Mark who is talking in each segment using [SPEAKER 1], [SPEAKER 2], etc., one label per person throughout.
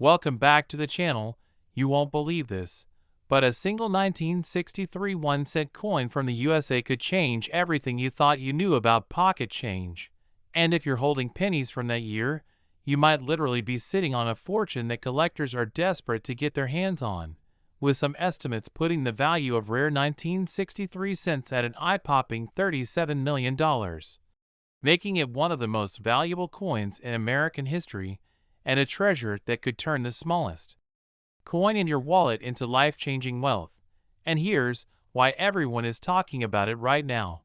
[SPEAKER 1] Welcome back to the channel. You won't believe this, but a single 1963 1-cent coin from the USA could change everything you thought you knew about pocket change. And if you're holding pennies from that year, you might literally be sitting on a fortune that collectors are desperate to get their hands on, with some estimates putting the value of rare 1963 cents at an eye-popping $37 million, making it one of the most valuable coins in American history and a treasure that could turn the smallest coin in your wallet into life-changing wealth. And here's why everyone is talking about it right now.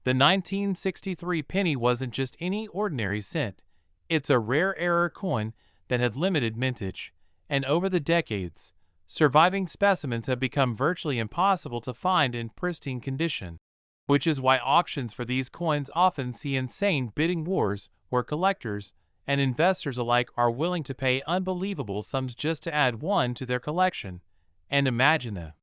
[SPEAKER 1] The 1963 penny wasn't just any ordinary cent. It's a rare error coin that had limited mintage, and over the decades, surviving specimens have become virtually impossible to find in pristine condition, which is why auctions for these coins often see insane bidding wars where collectors and investors alike are willing to pay unbelievable sums just to add one to their collection. And imagine the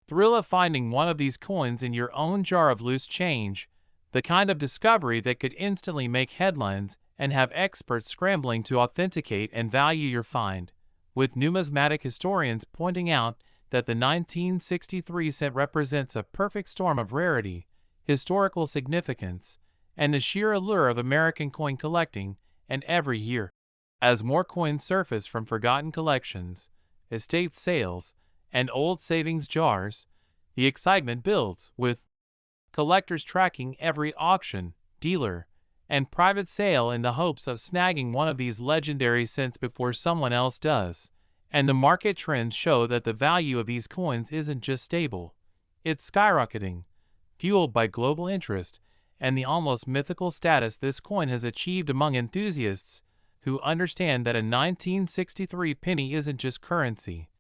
[SPEAKER 1] thrill of finding one of these coins in your own jar of loose change, the kind of discovery that could instantly make headlines and have experts scrambling to authenticate and value your find, with numismatic historians pointing out that the 1963 cent represents a perfect storm of rarity, historical significance, and the sheer allure of American coin collecting. And every year, as more coins surface from forgotten collections, estate sales, and old savings jars, the excitement builds, with collectors tracking every auction, dealer, and private sale in the hopes of snagging one of these legendary cents before someone else does. And the market trends show that the value of these coins isn't just stable, it's skyrocketing, fueled by global interest and the almost mythical status this coin has achieved among enthusiasts who understand that a 1963 penny isn't just currency.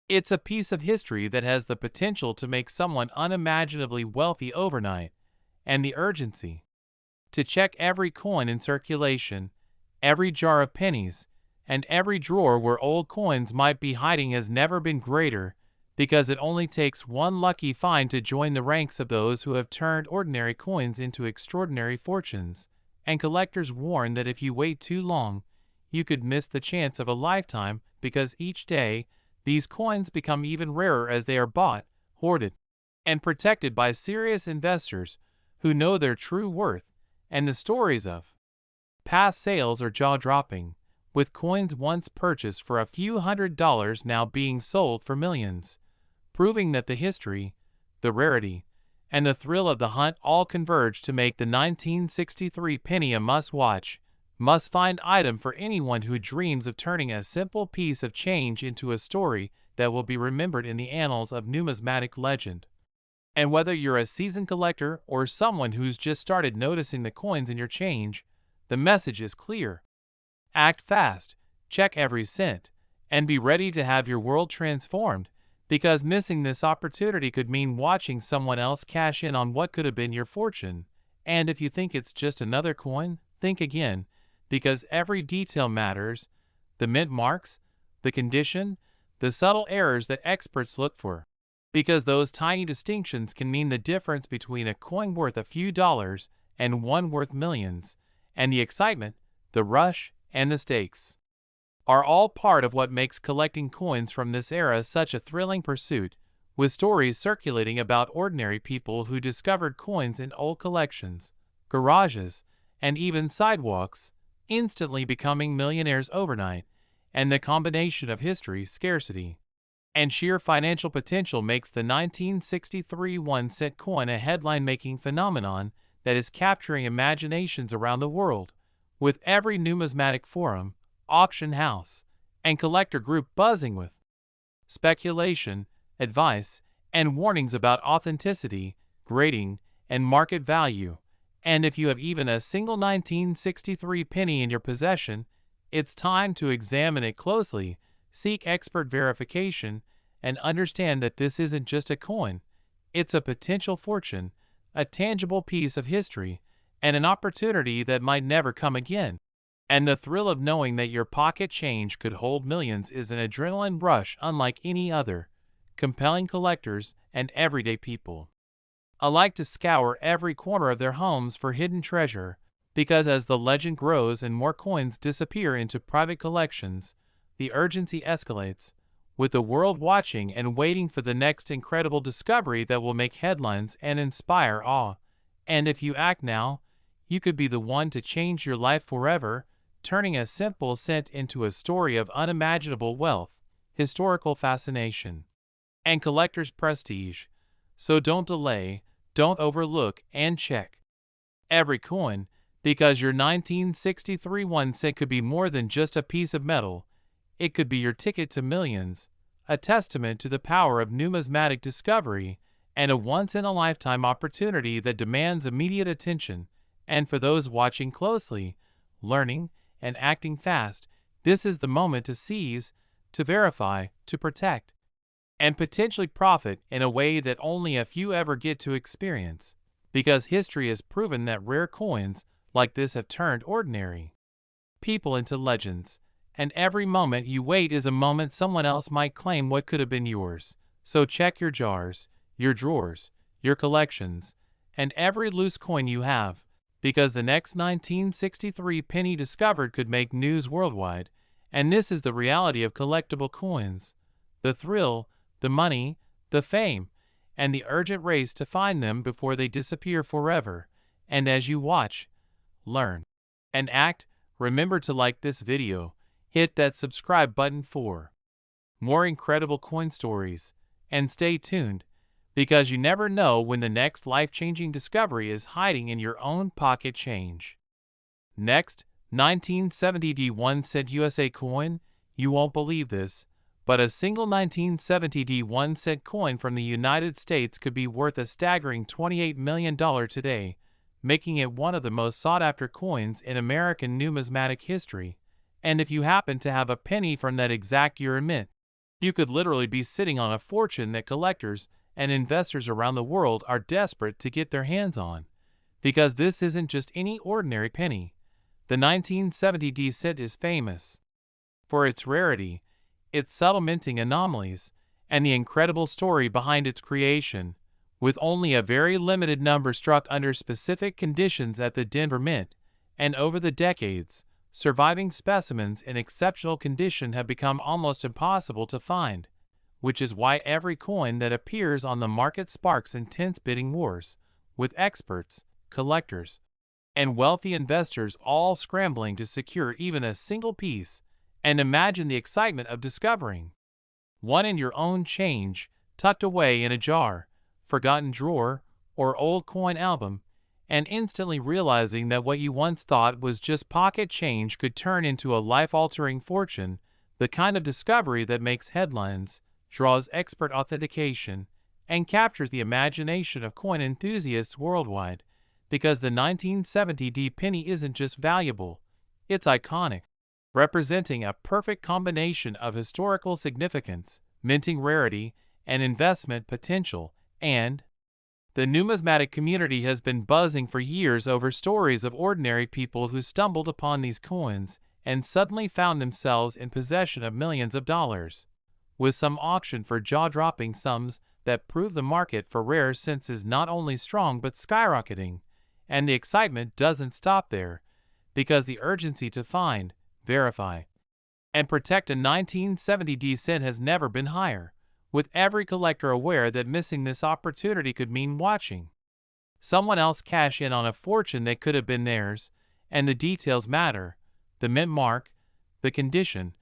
[SPEAKER 1] It's a piece of history that has the potential to make someone unimaginably wealthy overnight, and the urgency to check every coin in circulation, every jar of pennies, and every drawer where old coins might be hiding has never been greater, because it only takes one lucky find to join the ranks of those who have turned ordinary coins into extraordinary fortunes, and collectors warn that if you wait too long, you could miss the chance of a lifetime because each day, these coins become even rarer as they are bought, hoarded, and protected by serious investors who know their true worth, and the stories of past sales are jaw-dropping, with coins once purchased for a few $100s now being sold for millions, proving that the history, the rarity, and the thrill of the hunt all converge to make the 1963 penny a must-watch, must-find item for anyone who dreams of turning a simple piece of change into a story that will be remembered in the annals of numismatic legend. And whether you're a seasoned collector or someone who's just started noticing the coins in your change, the message is clear. Act fast, check every cent, and be ready to have your world transformed, because missing this opportunity could mean watching someone else cash in on what could have been your fortune. And if you think it's just another coin, think again, because every detail matters: the mint marks, the condition, the subtle errors that experts look for. Because those tiny distinctions can mean the difference between a coin worth a few dollars and one worth millions, and the excitement, the rush, and the stakes are all part of what makes collecting coins from this era such a thrilling pursuit, with stories circulating about ordinary people who discovered coins in old collections, garages, and even sidewalks, instantly becoming millionaires overnight. And the combination of history, scarcity, and sheer financial potential makes the 1963 1-cent coin a headline-making phenomenon that is capturing imaginations around the world, with every numismatic forum, auction house, and collector group buzzing with speculation, advice, and warnings about authenticity, grading, and market value. And if you have even a single 1963 penny in your possession, it's time to examine it closely, seek expert verification, and understand that this isn't just a coin. It's a potential fortune, a tangible piece of history, and an opportunity that might never come again. And the thrill of knowing that your pocket change could hold millions is an adrenaline rush unlike any other, compelling collectors and everyday people alike to scour every corner of their homes for hidden treasure, because as the legend grows and more coins disappear into private collections, the urgency escalates, with the world watching and waiting for the next incredible discovery that will make headlines and inspire awe. And if you act now, you could be the one to change your life forever, turning a simple cent into a story of unimaginable wealth, historical fascination, and collector's prestige. So don't delay, don't overlook, and check every coin, because your 1963 1 cent could be more than just a piece of metal. It could be your ticket to millions, a testament to the power of numismatic discovery, and a once-in-a-lifetime opportunity that demands immediate attention. And for those watching closely, learning, and acting fast, this is the moment to seize, to verify, to protect, and potentially profit in a way that only a few ever get to experience. Because history has proven that rare coins like this have turned ordinary people into legends, and every moment you wait is a moment someone else might claim what could have been yours. So check your jars, your drawers, your collections, and every loose coin you have, because the next 1963 penny discovered could make news worldwide. And this is the reality of collectible coins: the thrill, the money, the fame, and the urgent race to find them before they disappear forever. And as you watch, learn, and act, remember to like this video, hit that subscribe button for more incredible coin stories, and stay tuned, because you never know when the next life-changing discovery is hiding in your own pocket change. Next, 1970 D1 cent USA coin. You won't believe this, but a single 1970 D1 cent coin from the United States could be worth a staggering $28 million today, making it one of the most sought-after coins in American numismatic history. And if you happen to have a penny from that exact year and mint, you could literally be sitting on a fortune that collectors and investors around the world are desperate to get their hands on. Because this isn't just any ordinary penny. The 1970 D cent is famous for its rarity, its subtle minting anomalies, and the incredible story behind its creation. With only a very limited number struck under specific conditions at the Denver Mint, and over the decades, surviving specimens in exceptional condition have become almost impossible to find, which is why every coin that appears on the market sparks intense bidding wars, with experts, collectors, and wealthy investors all scrambling to secure even a single piece. And imagine the excitement of discovering one in your own change, tucked away in a jar, forgotten drawer, or old coin album, and instantly realizing that what you once thought was just pocket change could turn into a life-altering fortune. The kind of discovery that makes headlines, draws expert authentication, and captures the imagination of coin enthusiasts worldwide. Because the 1970 D penny isn't just valuable, it's iconic, representing a perfect combination of historical significance, minting rarity, and investment potential. And the numismatic community has been buzzing for years over stories of ordinary people who stumbled upon these coins and suddenly found themselves in possession of millions of dollars, with some auctioned for jaw-dropping sums that prove the market for rare cents is not only strong but skyrocketing. And the excitement doesn't stop there, because the urgency to find, verify, and protect a 1970 D cent has never been higher, with every collector aware that missing this opportunity could mean watching someone else cash in on a fortune that could have been theirs. And the details matter: the mint mark, the condition,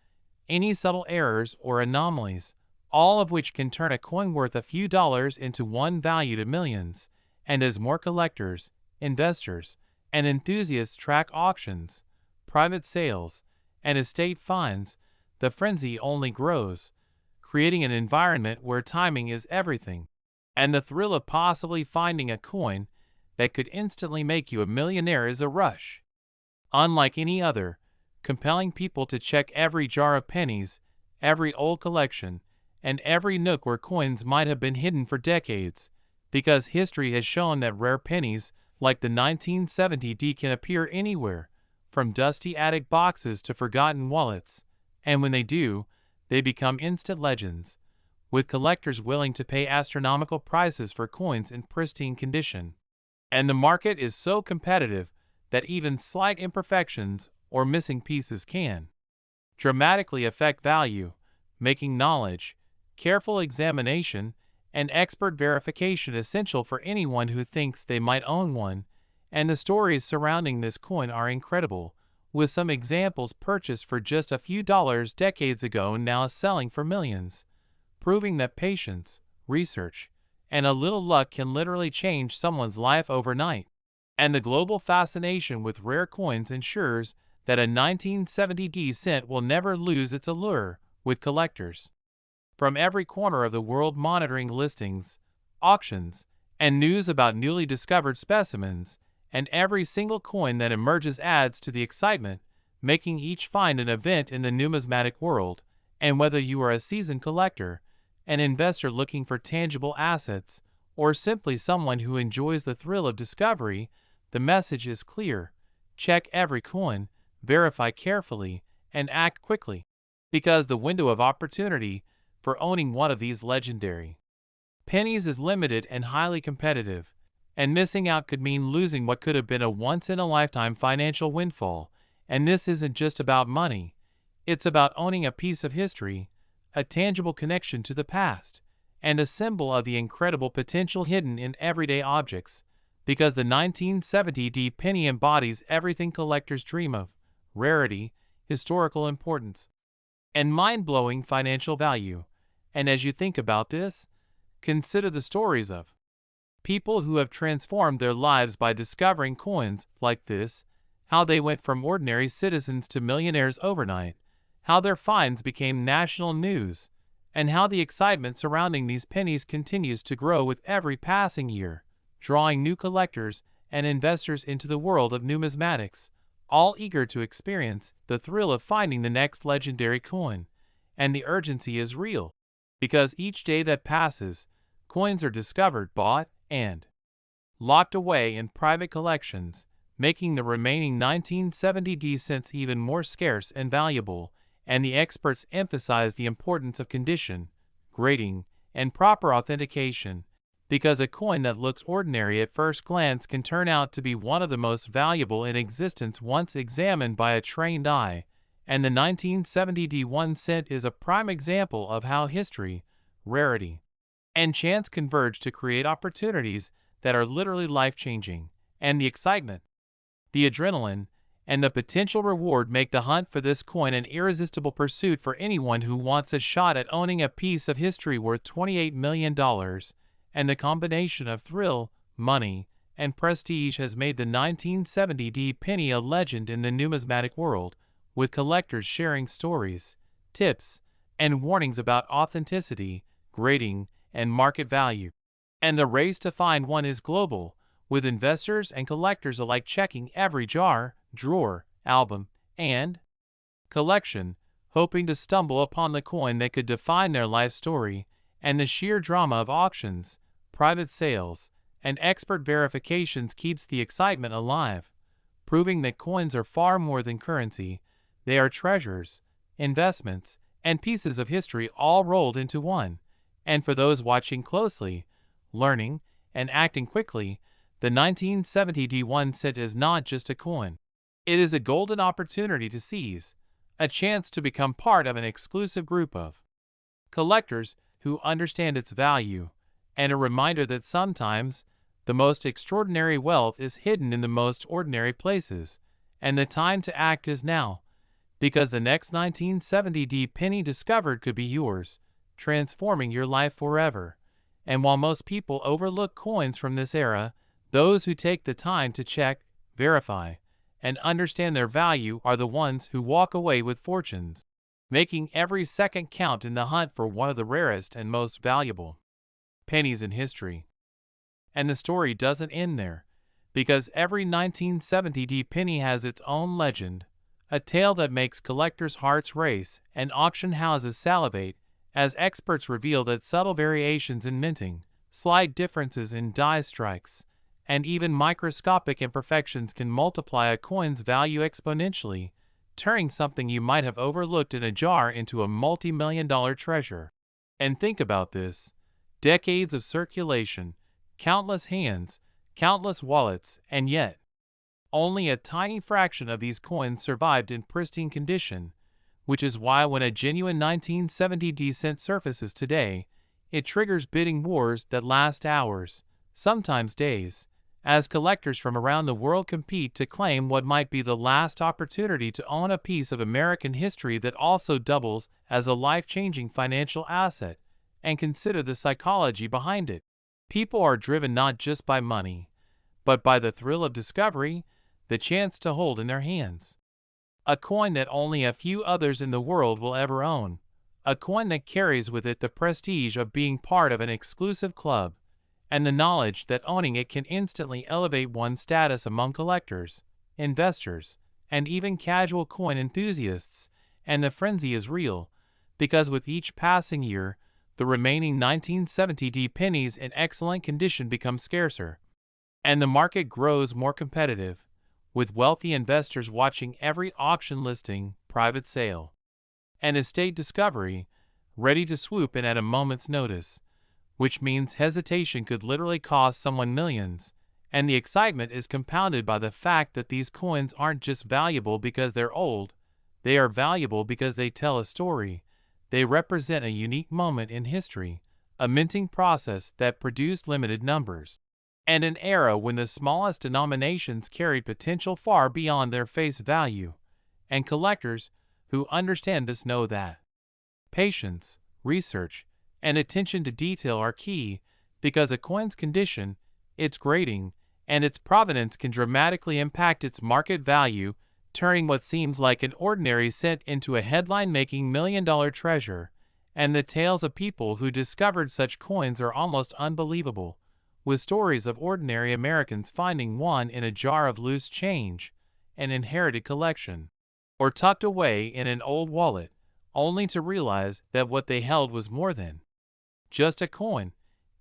[SPEAKER 1] any subtle errors or anomalies, all of which can turn a coin worth a few dollars into one valued at millions. And as more collectors, investors, and enthusiasts track auctions, private sales, and estate finds, the frenzy only grows, creating an environment where timing is everything, and the thrill of possibly finding a coin that could instantly make you a millionaire is a rush unlike any other, compelling people to check every jar of pennies, every old collection, and every nook where coins might have been hidden for decades. Because history has shown that rare pennies like the 1970 D can appear anywhere, from dusty attic boxes to forgotten wallets, and when they do, they become instant legends, with collectors willing to pay astronomical prices for coins in pristine condition. And the market is so competitive that even slight imperfections or missing pieces can dramatically affect value, making knowledge, careful examination, and expert verification essential for anyone who thinks they might own one. And the stories surrounding this coin are incredible, with some examples purchased for just a few dollars decades ago now selling for millions, proving that patience, research, and a little luck can literally change someone's life overnight. And the global fascination with rare coins ensures that a 1970 cent will never lose its allure with collectors. From every corner of the world monitoring listings, auctions, and news about newly discovered specimens, and every single coin that emerges adds to the excitement, making each find an event in the numismatic world. And whether you are a seasoned collector, an investor looking for tangible assets, or simply someone who enjoys the thrill of discovery, the message is clear. Check every coin, verify carefully, and act quickly, because the window of opportunity for owning one of these legendary pennies is limited and highly competitive, and missing out could mean losing what could have been a once-in-a-lifetime financial windfall. And this isn't just about money, it's about owning a piece of history, a tangible connection to the past, and a symbol of the incredible potential hidden in everyday objects, because the 1970 penny embodies everything collectors dream of: rarity, historical importance, and mind-blowing financial value. And as you think about this, consider the stories of people who have transformed their lives by discovering coins like this, how they went from ordinary citizens to millionaires overnight, how their finds became national news, and how the excitement surrounding these pennies continues to grow with every passing year, drawing new collectors and investors into the world of numismatics, all eager to experience the thrill of finding the next legendary coin. And the urgency is real, because each day that passes, coins are discovered, bought, and locked away in private collections, making the remaining 1970 cents even more scarce and valuable. And the experts emphasize the importance of condition, grading, and proper authentication, because a coin that looks ordinary at first glance can turn out to be one of the most valuable in existence once examined by a trained eye. And the 1970 1 cent is a prime example of how history, rarity, and chance converge to create opportunities that are literally life-changing. And the excitement, the adrenaline, and the potential reward make the hunt for this coin an irresistible pursuit for anyone who wants a shot at owning a piece of history worth $28 million. And the combination of thrill, money, and prestige has made the 1970 penny a legend in the numismatic world, with collectors sharing stories, tips, and warnings about authenticity, grading, and market value. And the race to find one is global, with investors and collectors alike checking every jar, drawer, album, and collection, hoping to stumble upon the coin that could define their life story. And the sheer drama of auctions, private sales, and expert verifications keeps the excitement alive, proving that coins are far more than currency. They are treasures, investments, and pieces of history all rolled into one. And for those watching closely, learning, and acting quickly, the 1970 1 cent is not just a coin. It is a golden opportunity to seize, a chance to become part of an exclusive group of collectors who understand its value, and a reminder that sometimes the most extraordinary wealth is hidden in the most ordinary places. And the time to act is now, because the next 1970 penny discovered could be yours, transforming your life forever. And while most people overlook coins from this era, those who take the time to check, verify, and understand their value are the ones who walk away with fortunes, making every second count in the hunt for one of the rarest and most valuable pennies in history. And the story doesn't end there, because every 1970 penny has its own legend, a tale that makes collectors' hearts race and auction houses salivate, as experts reveal that subtle variations in minting, slight differences in die strikes, and even microscopic imperfections can multiply a coin's value exponentially, turning something you might have overlooked in a jar into a multi-million-dollar treasure. And think about this: decades of circulation, countless hands, countless wallets, and yet only a tiny fraction of these coins survived in pristine condition, which is why when a genuine 1970 decent surfaces today, it triggers bidding wars that last hours, sometimes days, as collectors from around the world compete to claim what might be the last opportunity to own a piece of American history that also doubles as a life-changing financial asset. And consider the psychology behind it. People are driven not just by money, but by the thrill of discovery, the chance to hold in their hands a coin that only a few others in the world will ever own, a coin that carries with it the prestige of being part of an exclusive club, and the knowledge that owning it can instantly elevate one's status among collectors, investors, and even casual coin enthusiasts. And the frenzy is real, because with each passing year, the remaining 1970 pennies in excellent condition become scarcer, and the market grows more competitive, with wealthy investors watching every auction listing, private sale, and estate discovery, ready to swoop in at a moment's notice, which means hesitation could literally cost someone millions. And the excitement is compounded by the fact that these coins aren't just valuable because they're old, they are valuable because they tell a story. They represent a unique moment in history, a minting process that produced limited numbers, and an era when the smallest denominations carried potential far beyond their face value. And collectors who understand this know that patience, research, and attention to detail are key, because a coin's condition, its grading, and its provenance can dramatically impact its market value, turning what seems like an ordinary cent into a headline-making million-dollar treasure. And the tales of people who discovered such coins are almost unbelievable, with stories of ordinary Americans finding one in a jar of loose change, an inherited collection, or tucked away in an old wallet, only to realize that what they held was more than just a coin.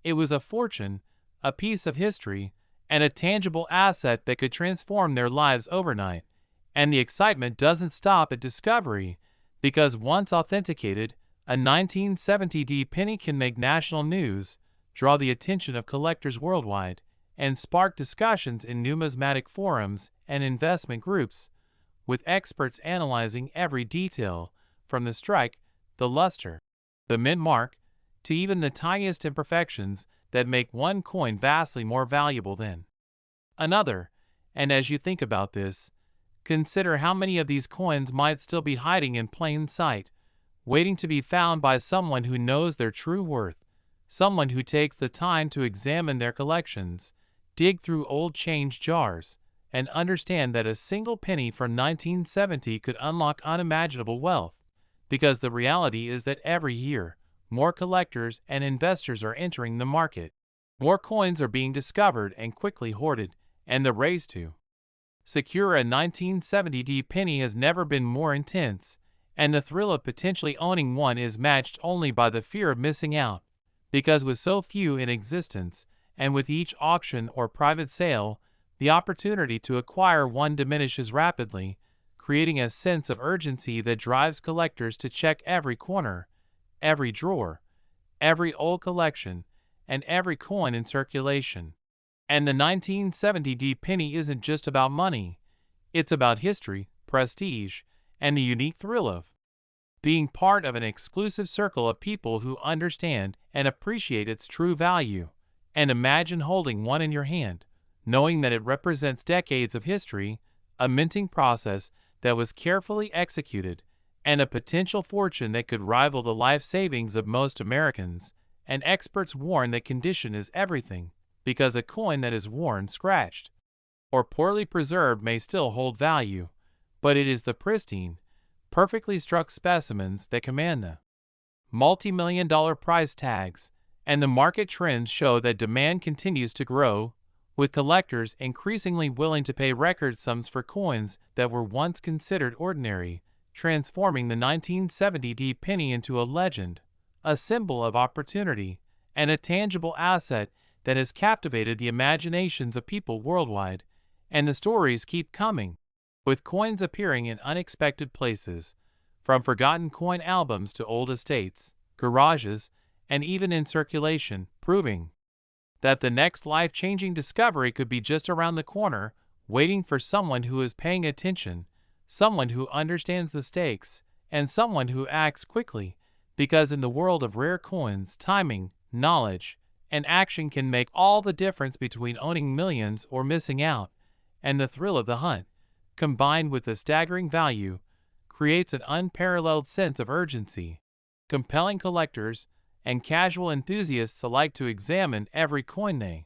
[SPEAKER 1] It was a fortune, a piece of history, and a tangible asset that could transform their lives overnight. And the excitement doesn't stop at discovery, because once authenticated, a 1970 penny can make national news, draw the attention of collectors worldwide, and spark discussions in numismatic forums and investment groups, with experts analyzing every detail, from the strike, the luster, the mint mark, to even the tiniest imperfections that make one coin vastly more valuable than another. And as you think about this, consider how many of these coins might still be hiding in plain sight, waiting to be found by someone who knows their true worth, someone who takes the time to examine their collections, dig through old change jars, and understand that a single penny from 1970 could unlock unimaginable wealth. Because the reality is that every year, more collectors and investors are entering the market. More coins are being discovered and quickly hoarded, and the race to secure a 1970 penny has never been more intense, and the thrill of potentially owning one is matched only by the fear of missing out. Because with so few in existence, and with each auction or private sale, the opportunity to acquire one diminishes rapidly, creating a sense of urgency that drives collectors to check every corner, every drawer, every old collection, and every coin in circulation. And the 1970 penny isn't just about money, it's about history, prestige, and the unique thrill of being part of an exclusive circle of people who understand and appreciate its true value. And imagine holding one in your hand, knowing that it represents decades of history, a minting process that was carefully executed, and a potential fortune that could rival the life savings of most Americans. And experts warn that condition is everything, because a coin that is worn, scratched, or poorly preserved may still hold value, but it is the pristine, perfectly struck specimens that command the multi-million-dollar price tags. And the market trends show that demand continues to grow, with collectors increasingly willing to pay record sums for coins that were once considered ordinary, transforming the 1970 penny into a legend, a symbol of opportunity, and a tangible asset that has captivated the imaginations of people worldwide. And the stories keep coming, with coins appearing in unexpected places, from forgotten coin albums to old estates, garages, and even in circulation, proving that the next life-changing discovery could be just around the corner, waiting for someone who is paying attention, someone who understands the stakes, and someone who acts quickly, because in the world of rare coins, timing, knowledge, and action can make all the difference between owning millions or missing out, and the thrill of the hunt, combined with the staggering value, creates an unparalleled sense of urgency, compelling collectors and casual enthusiasts alike to examine every coin they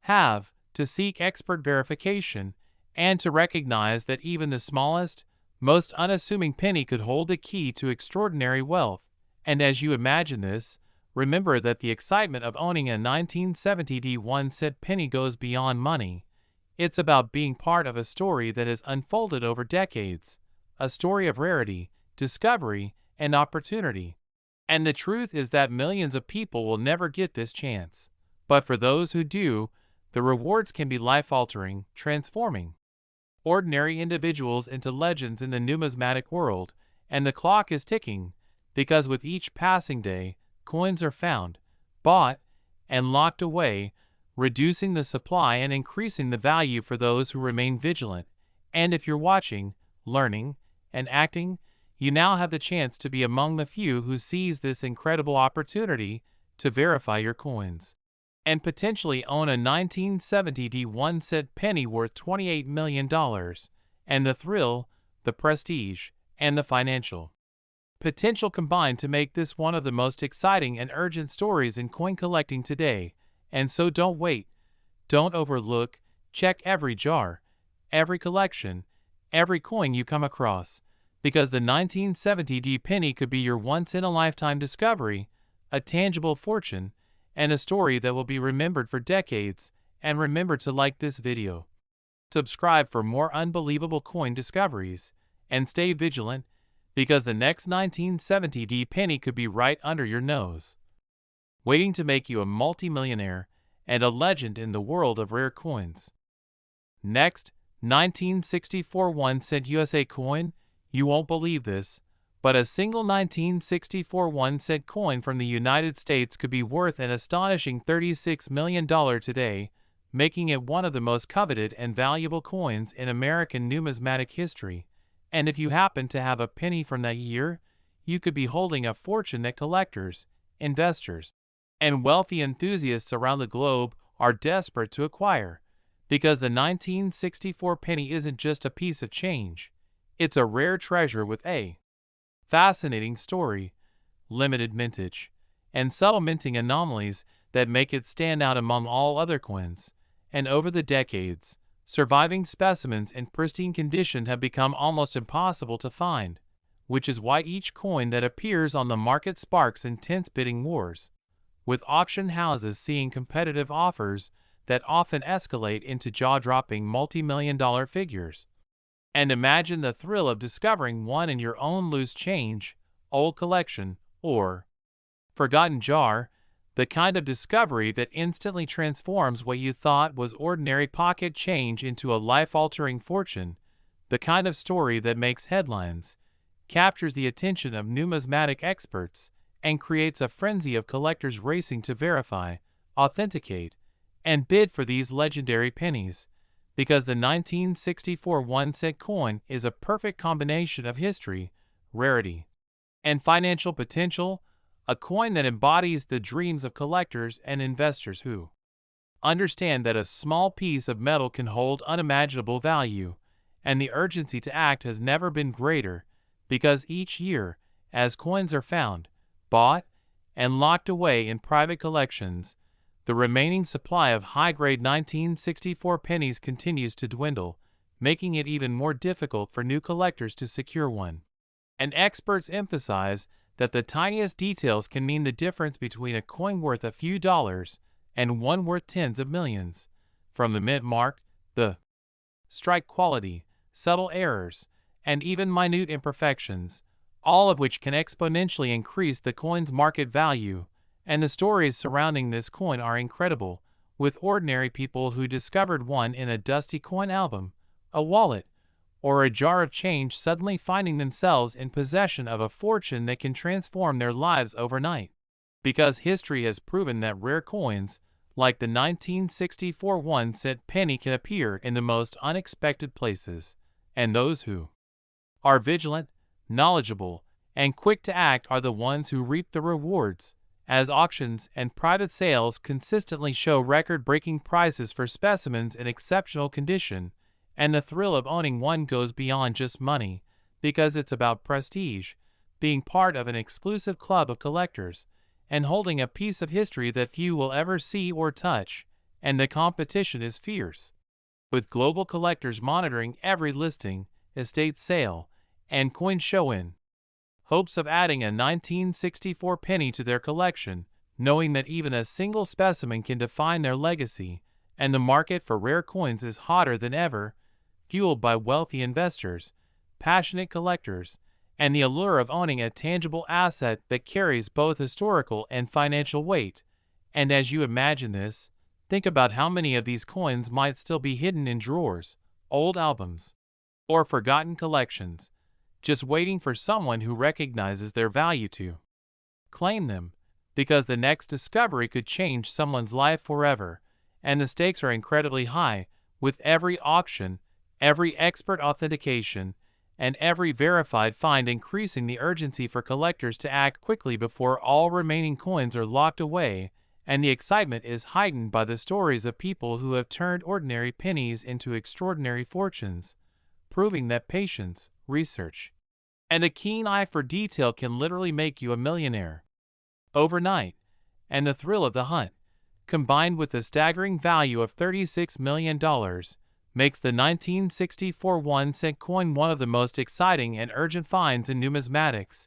[SPEAKER 1] have, to seek expert verification, and to recognize that even the smallest, most unassuming penny could hold the key to extraordinary wealth. And as you imagine this, remember that the excitement of owning a 1970 D1-cent penny goes beyond money. It's about being part of a story that has unfolded over decades, a story of rarity, discovery, and opportunity. And the truth is that millions of people will never get this chance. But for those who do, the rewards can be life-altering, transforming ordinary individuals into legends in the numismatic world, and the clock is ticking, because with each passing day, coins are found, bought, and locked away, reducing the supply and increasing the value for those who remain vigilant. And if you're watching, learning, and acting, you now have the chance to be among the few who seize this incredible opportunity to verify your coins and potentially own a 1970 D1-cent penny worth $28 million, and the thrill, the prestige, and the financial potential combine to make this one of the most exciting and urgent stories in coin collecting today. And so don't wait, don't overlook, check every jar, every collection, every coin you come across, because the 1970 D penny could be your once-in-a-lifetime discovery, a tangible fortune, and a story that will be remembered for decades. And remember to like this video, subscribe for more unbelievable coin discoveries, and stay vigilant, because the next 1970 D penny could be right under your nose, waiting to make you a multimillionaire and a legend in the world of rare coins. Next, 1964 1-cent USA coin. You won't believe this, but a single 1964 1-cent coin from the United States could be worth an astonishing $36 million today, making it one of the most coveted and valuable coins in American numismatic history. And if you happen to have a penny from that year, you could be holding a fortune that collectors, investors, and wealthy enthusiasts around the globe are desperate to acquire, because the 1964 penny isn't just a piece of change. It's a rare treasure with a fascinating story, limited mintage, and subtle minting anomalies that make it stand out among all other coins. And over the decades, surviving specimens in pristine condition have become almost impossible to find, which is why each coin that appears on the market sparks intense bidding wars, with auction houses seeing competitive offers that often escalate into jaw-dropping multi-million-dollar figures. And imagine the thrill of discovering one in your own loose change, old collection, or forgotten jar, the kind of discovery that instantly transforms what you thought was ordinary pocket change into a life-altering fortune, the kind of story that makes headlines, captures the attention of numismatic experts, and creates a frenzy of collectors racing to verify, authenticate, and bid for these legendary pennies. Because the 1964 1-cent coin is a perfect combination of history, rarity, and financial potential, a coin that embodies the dreams of collectors and investors who understand that a small piece of metal can hold unimaginable value, and the urgency to act has never been greater, because each year, as coins are found, bought, and locked away in private collections, the remaining supply of high-grade 1964 pennies continues to dwindle, making it even more difficult for new collectors to secure one. And experts emphasize that the tiniest details can mean the difference between a coin worth a few dollars and one worth tens of millions. From the mint mark, the strike quality, subtle errors, and even minute imperfections, all of which can exponentially increase the coin's market value. And the stories surrounding this coin are incredible, with ordinary people who discovered one in a dusty coin album, a wallet, or a jar of change suddenly finding themselves in possession of a fortune that can transform their lives overnight. Because history has proven that rare coins, like the 1964 1-cent penny, can appear in the most unexpected places, and those who are vigilant, knowledgeable, and quick to act are the ones who reap the rewards, as auctions and private sales consistently show record-breaking prices for specimens in exceptional condition, and the thrill of owning one goes beyond just money, because it's about prestige, being part of an exclusive club of collectors, and holding a piece of history that few will ever see or touch, and the competition is fierce. With global collectors monitoring every listing, estate sale, and coin show-in, hopes of adding a 1964 penny to their collection, knowing that even a single specimen can define their legacy, and the market for rare coins is hotter than ever, fueled by wealthy investors, passionate collectors, and the allure of owning a tangible asset that carries both historical and financial weight. And as you imagine this, think about how many of these coins might still be hidden in drawers, old albums, or forgotten collections, just waiting for someone who recognizes their value to claim them, because the next discovery could change someone's life forever, and the stakes are incredibly high, with every auction, every expert authentication, and every verified find increasing the urgency for collectors to act quickly before all remaining coins are locked away, and the excitement is heightened by the stories of people who have turned ordinary pennies into extraordinary fortunes, proving that patience, research, and a keen eye for detail can literally make you a millionaire overnight. And the thrill of the hunt, combined with the staggering value of $36 million, makes the 1964 1-cent coin one of the most exciting and urgent finds in numismatics,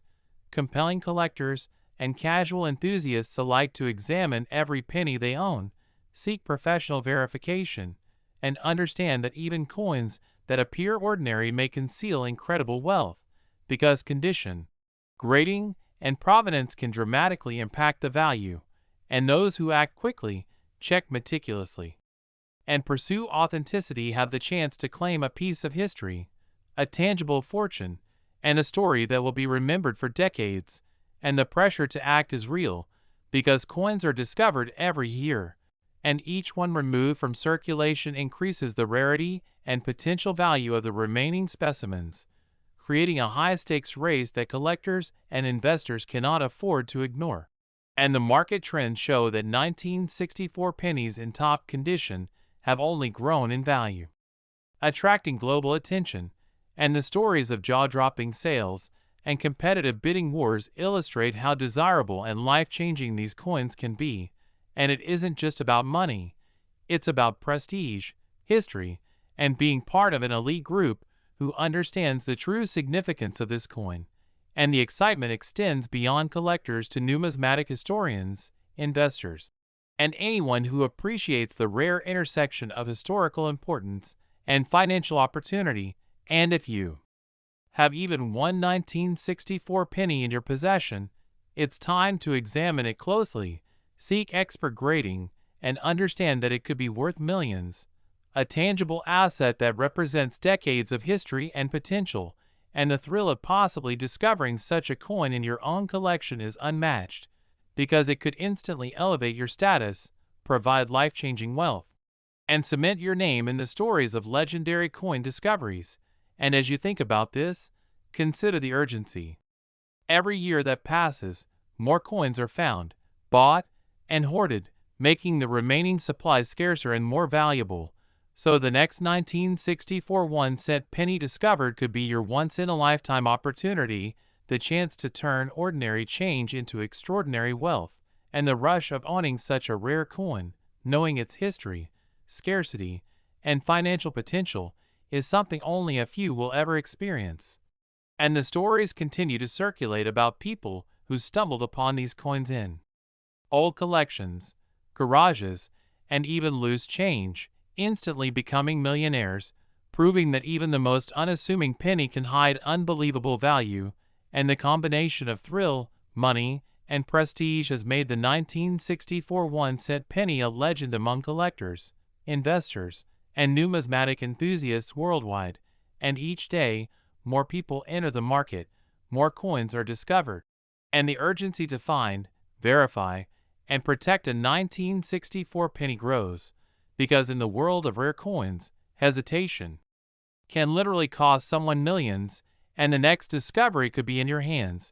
[SPEAKER 1] compelling collectors and casual enthusiasts alike to examine every penny they own, seek professional verification, and understand that even coins that appear ordinary may conceal incredible wealth, because condition, grading, and provenance can dramatically impact the value, and those who act quickly, check meticulously, and pursue authenticity have the chance to claim a piece of history, a tangible fortune, and a story that will be remembered for decades. And the pressure to act is real, because coins are discovered every year, and each one removed from circulation increases the rarity and potential value of the remaining specimens, creating a high-stakes race that collectors and investors cannot afford to ignore. And the market trends show that 1964 pennies in top condition have only grown in value, attracting global attention, and the stories of jaw-dropping sales and competitive bidding wars illustrate how desirable and life-changing these coins can be. And it isn't just about money, it's about prestige, history, and being part of an elite group who understands the true significance of this coin. And the excitement extends beyond collectors to numismatic historians, investors, and anyone who appreciates the rare intersection of historical importance and financial opportunity. And if you have even one 1964 penny in your possession, it's time to examine it closely, seek expert grading, and understand that it could be worth millions, a tangible asset that represents decades of history and potential. And the thrill of possibly discovering such a coin in your own collection is unmatched, because it could instantly elevate your status, provide life-changing wealth, and cement your name in the stories of legendary coin discoveries. And as you think about this, consider the urgency. Every year that passes, more coins are found, bought, and hoarded, making the remaining supply scarcer and more valuable. So the next 1964 1-cent penny discovered could be your once-in-a-lifetime opportunity, the chance to turn ordinary change into extraordinary wealth. And the rush of owning such a rare coin, knowing its history, scarcity, and financial potential, is something only a few will ever experience. And the stories continue to circulate about people who stumbled upon these coins in old collections, garages, and even loose change, instantly becoming millionaires, proving that even the most unassuming penny can hide unbelievable value. And the combination of thrill, money, and prestige has made the 1964 1-cent penny a legend among collectors, investors, and numismatic enthusiasts worldwide. And each day, more people enter the market, more coins are discovered, and the urgency to find, verify, and protect a 1964 penny grows, because in the world of rare coins, hesitation can literally cost someone millions, and the next discovery could be in your hands.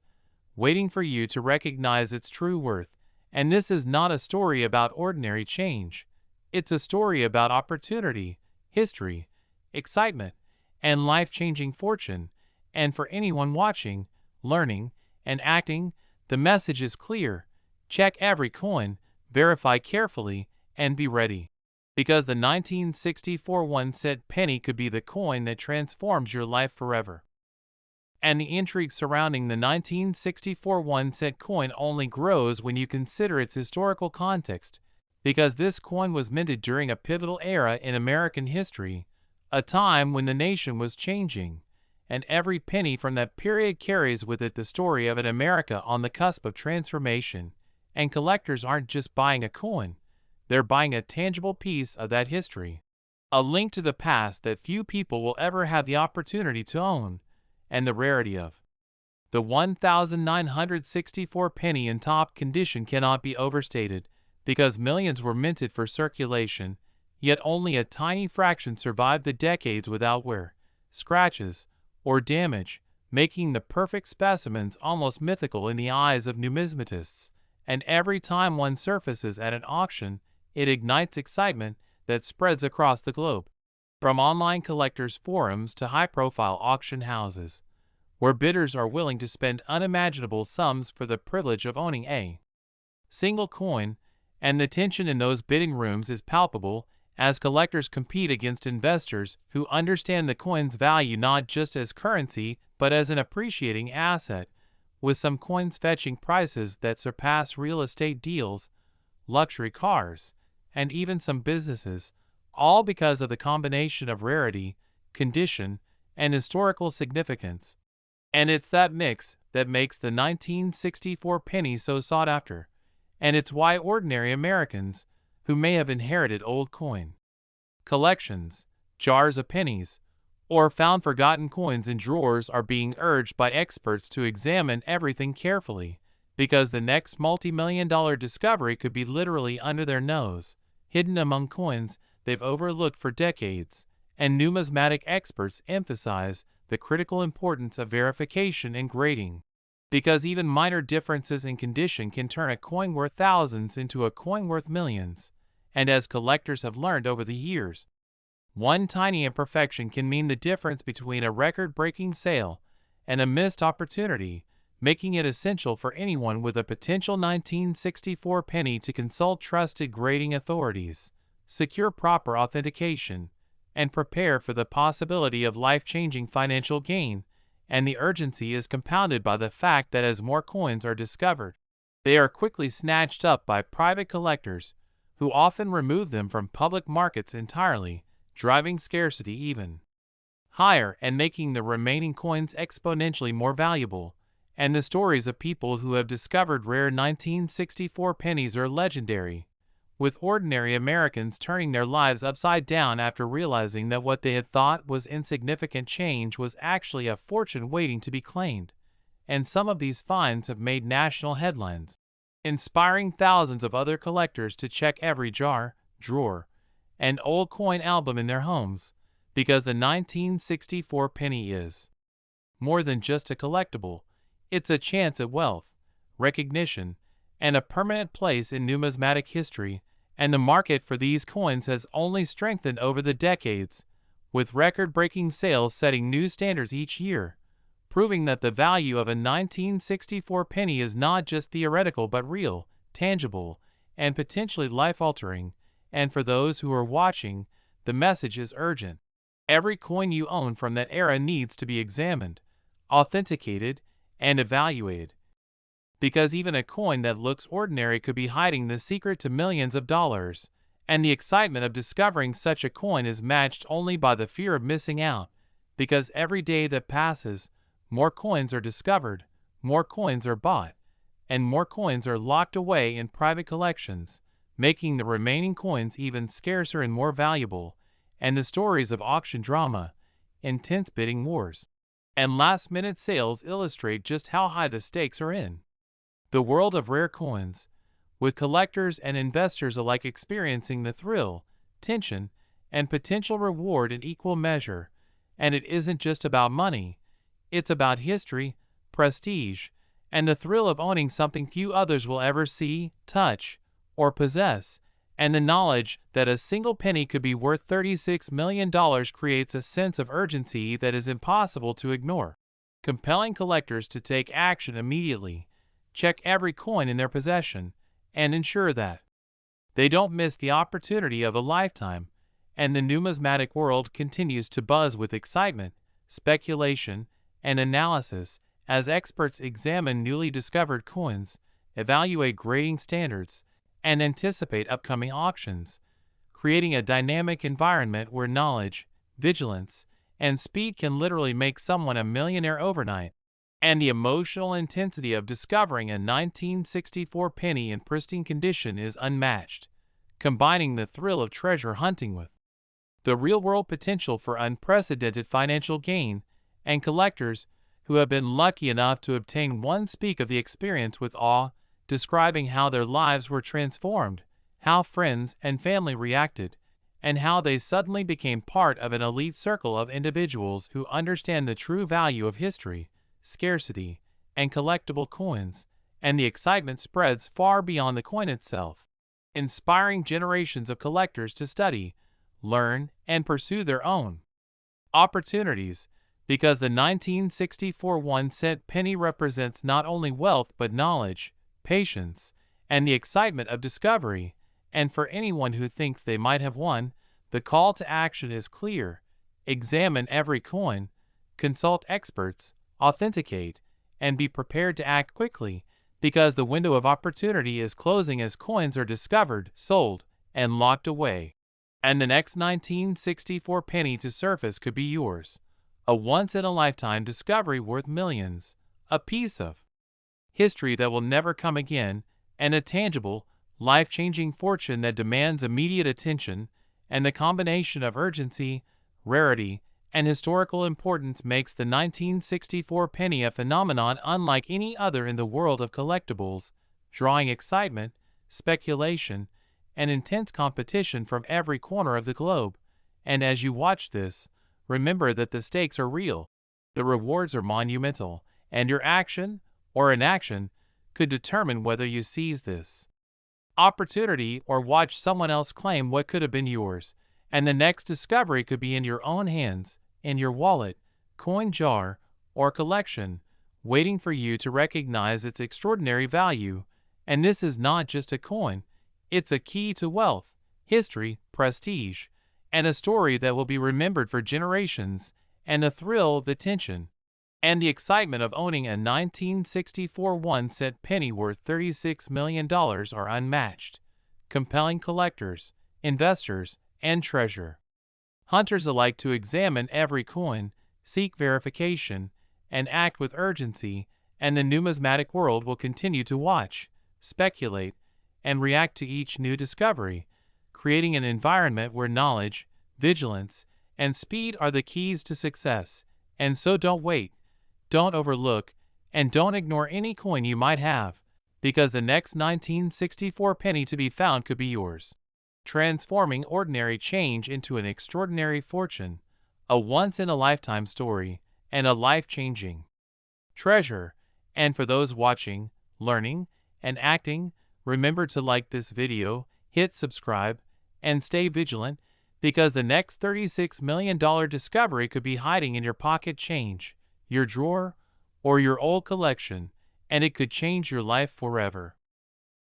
[SPEAKER 1] waiting for you to recognize its true worth. And this is not a story about ordinary change. It's a story about opportunity, history, excitement, and life-changing fortune. And for anyone watching, learning, and acting, the message is clear. Check every coin, verify carefully, and be ready. Because the 1964 1-cent penny could be the coin that transforms your life forever. And the intrigue surrounding the 1964 1-cent coin only grows when you consider its historical context, because this coin was minted during a pivotal era in American history, a time when the nation was changing, and every penny from that period carries with it the story of an America on the cusp of transformation. And collectors aren't just buying a coin, they're buying a tangible piece of that history, a link to the past that few people will ever have the opportunity to own. And the rarity of the 1964 penny in top condition cannot be overstated, because millions were minted for circulation, yet only a tiny fraction survived the decades without wear, scratches, or damage, making the perfect specimens almost mythical in the eyes of numismatists. And every time one surfaces at an auction, it ignites excitement that spreads across the globe. From online collectors' forums to high-profile auction houses, where bidders are willing to spend unimaginable sums for the privilege of owning a single coin, and the tension in those bidding rooms is palpable as collectors compete against investors who understand the coin's value not just as currency but as an appreciating asset, with some coins fetching prices that surpass real estate deals, luxury cars, and even some businesses, all because of the combination of rarity, condition, and historical significance. And it's that mix that makes the 1964 penny so sought after, and it's why ordinary Americans, who may have inherited old coin collections, jars of pennies, or found forgotten coins in drawers, are being urged by experts to examine everything carefully, because the next multi-million-dollar discovery could be literally under their nose, hidden among coins they've overlooked for decades. And numismatic experts emphasize the critical importance of verification and grading, because even minor differences in condition can turn a coin worth thousands into a coin worth millions. And as collectors have learned over the years, one tiny imperfection can mean the difference between a record-breaking sale and a missed opportunity, making it essential for anyone with a potential 1964 penny to consult trusted grading authorities, secure proper authentication, and prepare for the possibility of life-changing financial gain. And the urgency is compounded by the fact that as more coins are discovered, they are quickly snatched up by private collectors, who often remove them from public markets entirely, driving scarcity even higher and making the remaining coins exponentially more valuable. And the stories of people who have discovered rare 1964 pennies are legendary, with ordinary Americans turning their lives upside down after realizing that what they had thought was insignificant change was actually a fortune waiting to be claimed. And some of these finds have made national headlines, inspiring thousands of other collectors to check every jar, drawer, and old coin album in their homes, because the 1964 penny is more than just a collectible. It's a chance at wealth, recognition, and a permanent place in numismatic history. And the market for these coins has only strengthened over the decades, with record-breaking sales setting new standards each year, proving that the value of a 1964 penny is not just theoretical but real, tangible, and potentially life-altering. And for those who are watching, the message is urgent. Every coin you own from that era needs to be examined, authenticated, and evaluated, because even a coin that looks ordinary could be hiding the secret to millions of dollars. And the excitement of discovering such a coin is matched only by the fear of missing out, because every day that passes, more coins are discovered, more coins are bought, and more coins are locked away in private collections, making the remaining coins even scarcer and more valuable. And the stories of auction drama, intense bidding wars, and last-minute sales illustrate just how high the stakes are in the world of rare coins, with collectors and investors alike experiencing the thrill, tension, and potential reward in equal measure. And it isn't just about money, it's about history, prestige, and the thrill of owning something few others will ever see, touch, or possess, and the knowledge that a single penny could be worth $36 million creates a sense of urgency that is impossible to ignore, compelling collectors to take action immediately, check every coin in their possession, and ensure that they don't miss the opportunity of a lifetime. And the numismatic world continues to buzz with excitement, speculation, and analysis as experts examine newly discovered coins, evaluate grading standards, and anticipate upcoming auctions, creating a dynamic environment where knowledge, vigilance, and speed can literally make someone a millionaire overnight. And the emotional intensity of discovering a 1964 penny in pristine condition is unmatched, combining the thrill of treasure hunting with the real-world potential for unprecedented financial gain, and collectors who have been lucky enough to obtain one speak of the experience with awe, describing how their lives were transformed, how friends and family reacted, and how they suddenly became part of an elite circle of individuals who understand the true value of history, scarcity, and collectible coins, and the excitement spreads far beyond the coin itself, inspiring generations of collectors to study, learn, and pursue their own opportunities, because the 1964 1-cent penny represents not only wealth but knowledge, patience, and the excitement of discovery. And for anyone who thinks they might have won, the call to action is clear: examine every coin, consult experts, authenticate, and be prepared to act quickly, because the window of opportunity is closing as coins are discovered, sold, and locked away. And the next 1964 penny to surface could be yours, a once-in-a-lifetime discovery worth millions, a piece of history that will never come again, and a tangible, life-changing fortune that demands immediate attention. And the combination of urgency, rarity, and historical importance makes the 1964 penny a phenomenon unlike any other in the world of collectibles, drawing excitement, speculation, and intense competition from every corner of the globe. And as you watch this, remember that the stakes are real, the rewards are monumental, and your action, or inaction, could determine whether you seize this opportunity or watch someone else claim what could have been yours. And the next discovery could be in your own hands, in your wallet, coin jar, or collection, waiting for you to recognize its extraordinary value. And this is not just a coin, it's a key to wealth, history, prestige, and a story that will be remembered for generations. And the thrill, the tension, and the excitement of owning a 1964 1-cent penny worth $36 million are unmatched, compelling collectors, investors, and treasure hunters alike to examine every coin, seek verification, and act with urgency. And the numismatic world will continue to watch, speculate, and react to each new discovery, creating an environment where knowledge, vigilance, and speed are the keys to success. And so don't wait, don't overlook, and don't ignore any coin you might have, because the next 1964 penny to be found could be yours, transforming ordinary change into an extraordinary fortune, a once-in-a-lifetime story, and a life-changing treasure. And for those watching, learning, and acting, remember to like this video, hit subscribe, and stay vigilant, because the next $36 million discovery could be hiding in your pocket change, your drawer, or your old collection, and it could change your life forever.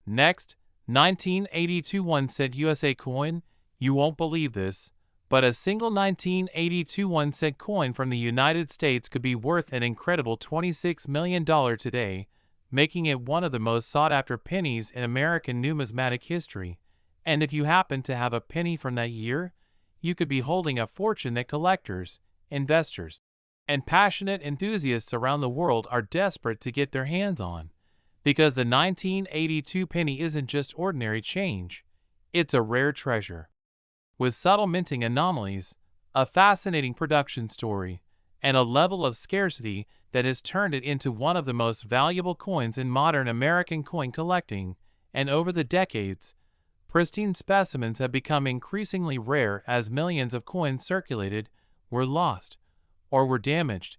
[SPEAKER 1] Next, 1982 1-cent USA coin. You won't believe this, but a single 1982 1-cent coin from the United States could be worth an incredible $26 million today, making it one of the most sought-after pennies in American numismatic history. And if you happen to have a penny from that year, you could be holding a fortune that collectors, investors, and passionate enthusiasts around the world are desperate to get their hands on. Because the 1982 penny isn't just ordinary change, it's a rare treasure, with subtle minting anomalies, a fascinating production story, and a level of scarcity that has turned it into one of the most valuable coins in modern American coin collecting. And over the decades, pristine specimens have become increasingly rare as millions of coins circulated, were lost, or were damaged,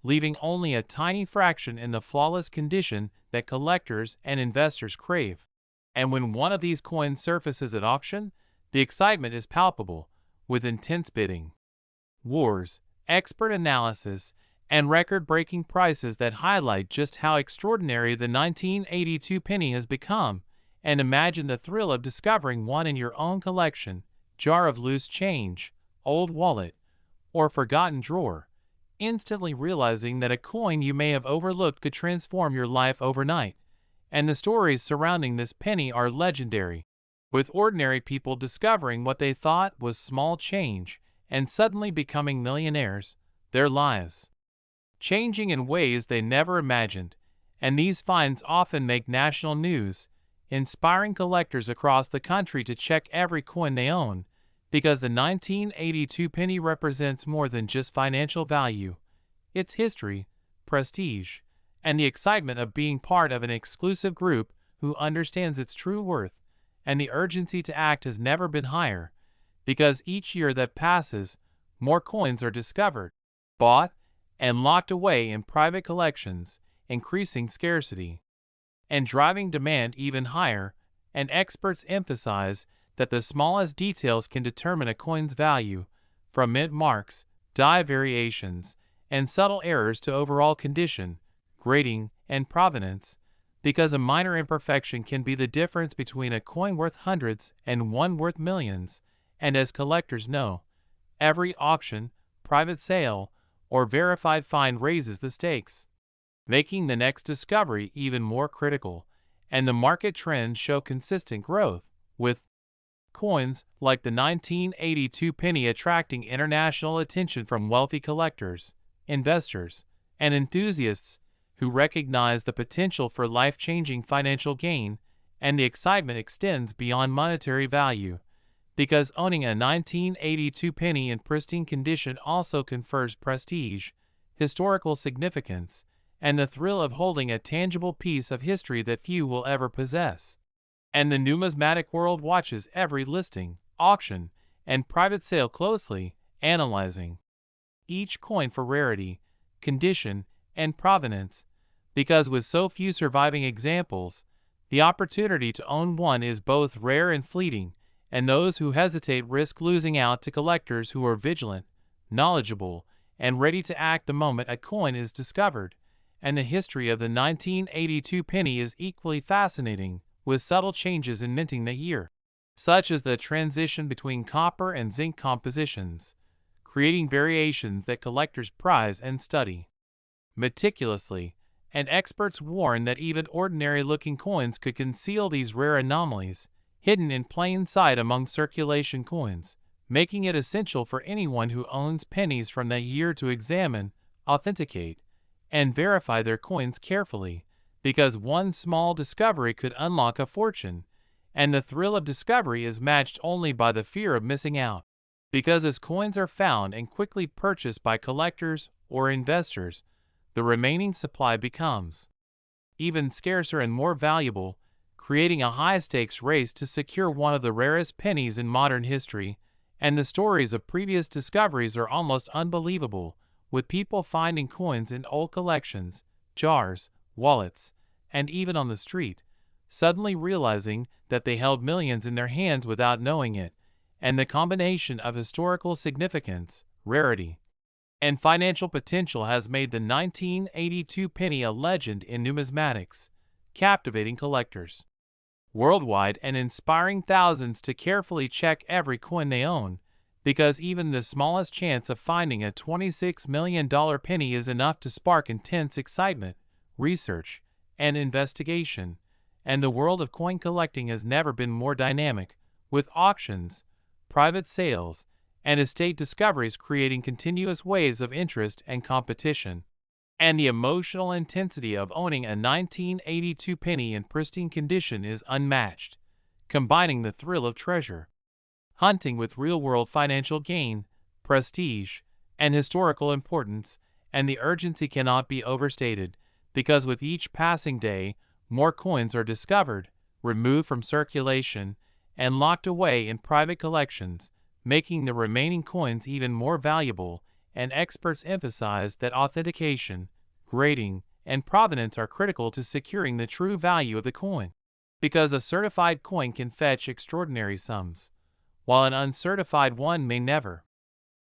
[SPEAKER 1] leaving only a tiny fraction in the flawless condition that collectors and investors crave. And when one of these coins surfaces at auction, the excitement is palpable, with intense bidding, wars, expert analysis, and record-breaking prices that highlight just how extraordinary the 1982 penny has become. And imagine the thrill of discovering one in your own collection, jar of loose change, old wallet, or forgotten drawer, instantly realizing that a coin you may have overlooked could transform your life overnight. And the stories surrounding this penny are legendary, with ordinary people discovering what they thought was small change and suddenly becoming millionaires, their lives changing in ways they never imagined. And these finds often make national news, inspiring collectors across the country to check every coin they own, because the 1982 penny represents more than just financial value. It's history, prestige, and the excitement of being part of an exclusive group who understands its true worth. And the urgency to act has never been higher, because each year that passes, more coins are discovered, bought, and locked away in private collections, increasing scarcity and driving demand even higher. And experts emphasize that the smallest details can determine a coin's value, from mint marks, die variations, and subtle errors to overall condition, grading, and provenance, because a minor imperfection can be the difference between a coin worth hundreds and one worth millions. And as collectors know, every auction, private sale, or verified find raises the stakes, making the next discovery even more critical. And the market trends show consistent growth, with coins like the 1982 penny attracting international attention from wealthy collectors, investors, and enthusiasts who recognize the potential for life-changing financial gain. And the excitement extends beyond monetary value, because owning a 1982 penny in pristine condition also confers prestige, historical significance, and the thrill of holding a tangible piece of history that few will ever possess. And the numismatic world watches every listing, auction, and private sale closely, analyzing each coin for rarity, condition, and provenance, because with so few surviving examples, the opportunity to own one is both rare and fleeting. And those who hesitate risk losing out to collectors who are vigilant, knowledgeable, and ready to act the moment a coin is discovered. And the history of the 1982 penny is equally fascinating, with subtle changes in minting that year, such as the transition between copper and zinc compositions, creating variations that collectors prize and study meticulously. And experts warn that even ordinary-looking coins could conceal these rare anomalies, hidden in plain sight among circulation coins, making it essential for anyone who owns pennies from that year to examine, authenticate, and verify their coins carefully, because one small discovery could unlock a fortune. And the thrill of discovery is matched only by the fear of missing out, because as coins are found and quickly purchased by collectors or investors, the remaining supply becomes even scarcer and more valuable, creating a high-stakes race to secure one of the rarest pennies in modern history. And the stories of previous discoveries are almost unbelievable, with people finding coins in old collections, jars, wallets, and even on the street, suddenly realizing that they held millions in their hands without knowing it. And the combination of historical significance, rarity, and financial potential has made the 1982 penny a legend in numismatics, captivating collectors worldwide and inspiring thousands to carefully check every coin they own, because even the smallest chance of finding a $26 million penny is enough to spark intense excitement, research, and investigation. And the world of coin collecting has never been more dynamic, with auctions, private sales, and estate discoveries creating continuous waves of interest and competition. And the emotional intensity of owning a 1982 penny in pristine condition is unmatched, combining the thrill of treasure hunting with real-world financial gain, prestige, and historical importance. And the urgency cannot be overstated, because with each passing day, more coins are discovered, removed from circulation, and locked away in private collections, making the remaining coins even more valuable. and experts emphasize that authentication, grading, and provenance are critical to securing the true value of the coin. Because a certified coin can fetch extraordinary sums, while an uncertified one may never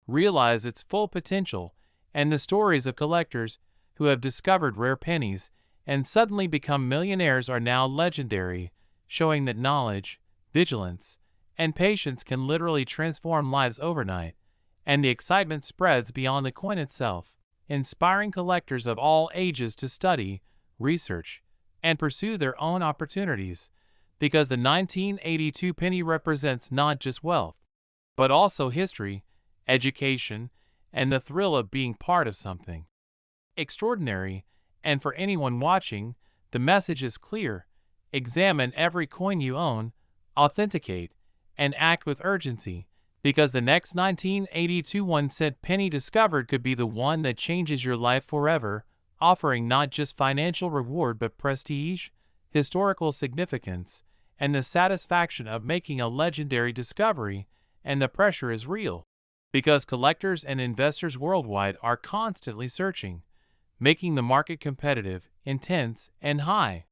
[SPEAKER 1] realize its full potential, and the stories of collectors who have discovered rare pennies and suddenly become millionaires are now legendary, showing that knowledge, vigilance, and patience can literally transform lives overnight, and the excitement spreads beyond the coin itself, inspiring collectors of all ages to study, research, and pursue their own opportunities, because the 1982 penny represents not just wealth, but also history, education, and the thrill of being part of something extraordinary. And for anyone watching, the message is clear: examine every coin you own, authenticate, and act with urgency, because the next 1982 1-cent penny discovered could be the one that changes your life forever, offering not just financial reward but prestige, historical significance, and the satisfaction of making a legendary discovery. And the pressure is real, because collectors and investors worldwide are constantly searching, making the market competitive, intense, and high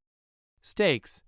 [SPEAKER 1] stakes,